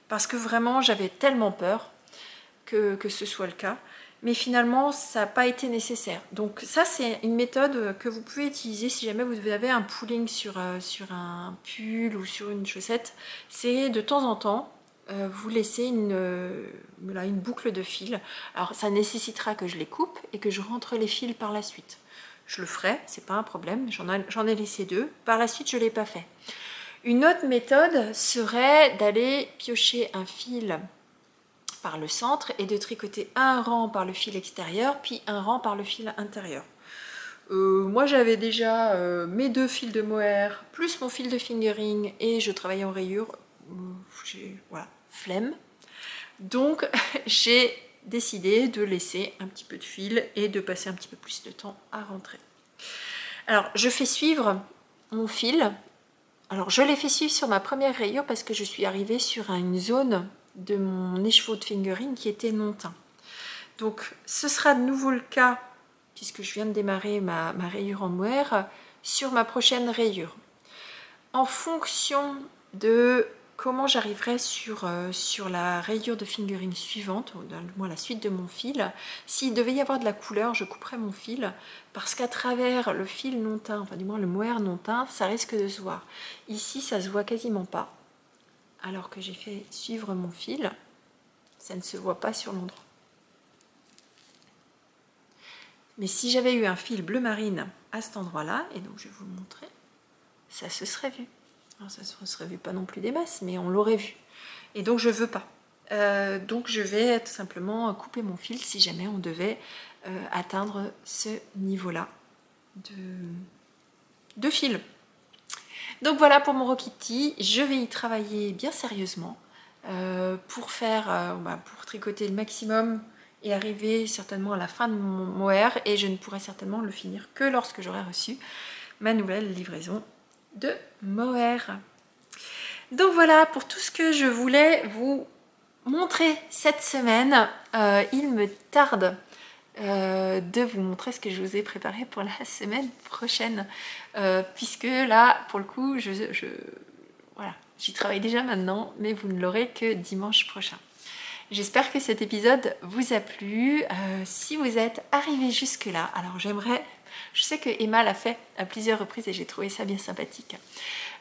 A: parce que vraiment j'avais tellement peur que ce soit le cas. Mais finalement, ça n'a pas été nécessaire. Donc ça, c'est une méthode que vous pouvez utiliser si jamais vous avez un pooling sur un pull ou sur une chaussette. C'est de temps en temps, vous laissez une boucle de fils. Alors ça nécessitera que je les coupe et que je rentre les fils par la suite. Je le ferai, c'est pas un problème, j'en ai laissé deux. Par la suite, je ne l'ai pas fait. Une autre méthode serait d'aller piocher un fil par le centre et de tricoter un rang par le fil extérieur, puis un rang par le fil intérieur. Moi, j'avais déjà mes deux fils de mohair, plus mon fil de fingering, et je travaillais en rayure. Voilà, flemme. Donc, j'ai décidé de laisser un petit peu de fil et de passer un petit peu plus de temps à rentrer. Alors je fais suivre mon fil. Alors je l'ai fait suivre sur ma première rayure parce que je suis arrivée sur une zone de mon écheveau de fingering qui était non teint. Donc ce sera de nouveau le cas, puisque je viens de démarrer ma rayure en mohair, sur ma prochaine rayure. En fonction de comment j'arriverai sur la rayure de fingering suivante, ou du moins la suite de mon fil, s'il devait y avoir de la couleur, je couperai mon fil, parce qu'à travers le fil non teint, enfin du moins le mohair non teint, ça risque de se voir. Ici, ça se voit quasiment pas, alors que j'ai fait suivre mon fil, ça ne se voit pas sur l'endroit. Mais si j'avais eu un fil bleu marine à cet endroit-là, et donc je vais vous le montrer, ça se serait vu. Alors ça se serait vu pas non plus des masses, mais on l'aurait vu. Et donc je veux pas. Donc je vais tout simplement couper mon fil si jamais on devait atteindre ce niveau-là de fil. Donc voilà pour mon Rokiti. Je vais y travailler bien sérieusement pour tricoter le maximum et arriver certainement à la fin de mon mohair, et je ne pourrai certainement le finir que lorsque j'aurai reçu ma nouvelle livraison de mohair. Donc voilà pour tout ce que je voulais vous montrer cette semaine. Il me tarde de vous montrer ce que je vous ai préparé pour la semaine prochaine, puisque là pour le coup voilà, j'y travaille déjà maintenant, mais vous ne l'aurez que dimanche prochain. J'espère que cet épisode vous a plu. Si vous êtes arrivé jusque là, alors je sais que Emma l'a fait à plusieurs reprises et j'ai trouvé ça bien sympathique.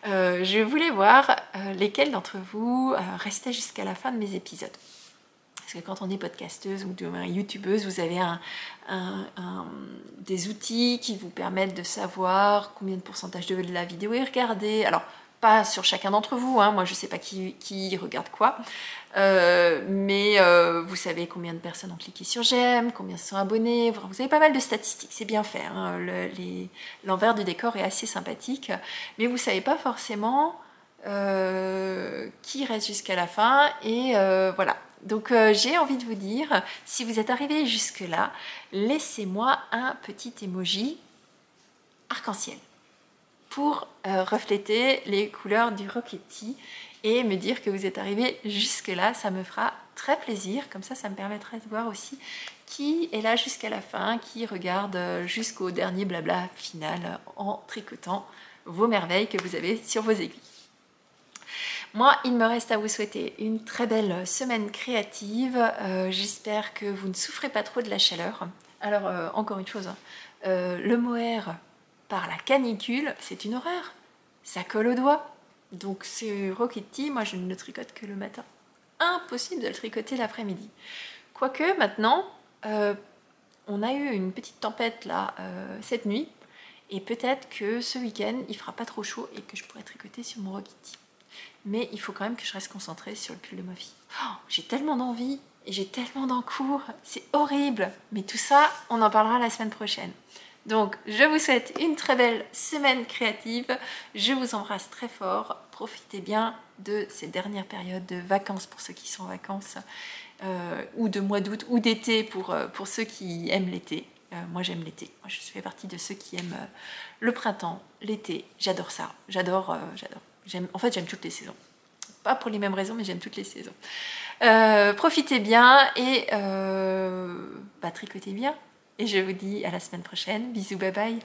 A: Je voulais voir lesquels d'entre vous restaient jusqu'à la fin de mes épisodes. Parce que quand on est podcasteuse ou youtubeuse, vous avez des outils qui vous permettent de savoir combien de pourcentage de la vidéo est regardée. Alors, pas sur chacun d'entre vous, hein, moi je sais pas qui regarde quoi, mais vous savez combien de personnes ont cliqué sur j'aime, combien se sont abonnés, vous avez pas mal de statistiques, c'est bien fait, hein, l'envers du décor est assez sympathique, mais vous savez pas forcément qui reste jusqu'à la fin, et voilà. Donc j'ai envie de vous dire, si vous êtes arrivé jusque là, laissez-moi un petit emoji arc-en-ciel pour refléter les couleurs du Rokiti et me dire que vous êtes arrivé jusque là. Ça me fera très plaisir, comme ça me permettrait de voir aussi qui est là jusqu'à la fin, qui regarde jusqu'au dernier blabla final en tricotant vos merveilles que vous avez sur vos aiguilles. Moi, il me reste à vous souhaiter une très belle semaine créative. J'espère que vous ne souffrez pas trop de la chaleur. Alors, encore une chose, le mohair par la canicule, c'est une horreur. Ça colle aux doigts. Donc, ce Rokiti, moi, je ne le tricote que le matin. Impossible de le tricoter l'après-midi. Quoique, maintenant, on a eu une petite tempête là cette nuit. Et peut-être que ce week-end, il fera pas trop chaud et que je pourrai tricoter sur mon Rokiti. Mais il faut quand même que je reste concentrée sur le pull de ma fille. Oh, j'ai tellement d'envie et j'ai tellement d'encours, c'est horrible. Mais tout ça, on en parlera la semaine prochaine. Donc, je vous souhaite une très belle semaine créative. Je vous embrasse très fort. Profitez bien de ces dernières périodes de vacances pour ceux qui sont en vacances, ou de mois d'août, ou d'été pour ceux qui aiment l'été. Moi, j'aime l'été. Moi, je fais partie de ceux qui aiment le printemps, l'été. J'adore ça. J'adore. En fait, j'aime toutes les saisons. Pas pour les mêmes raisons, mais j'aime toutes les saisons. Profitez bien et tricotez bien. Et je vous dis à la semaine prochaine. Bisous, bye bye.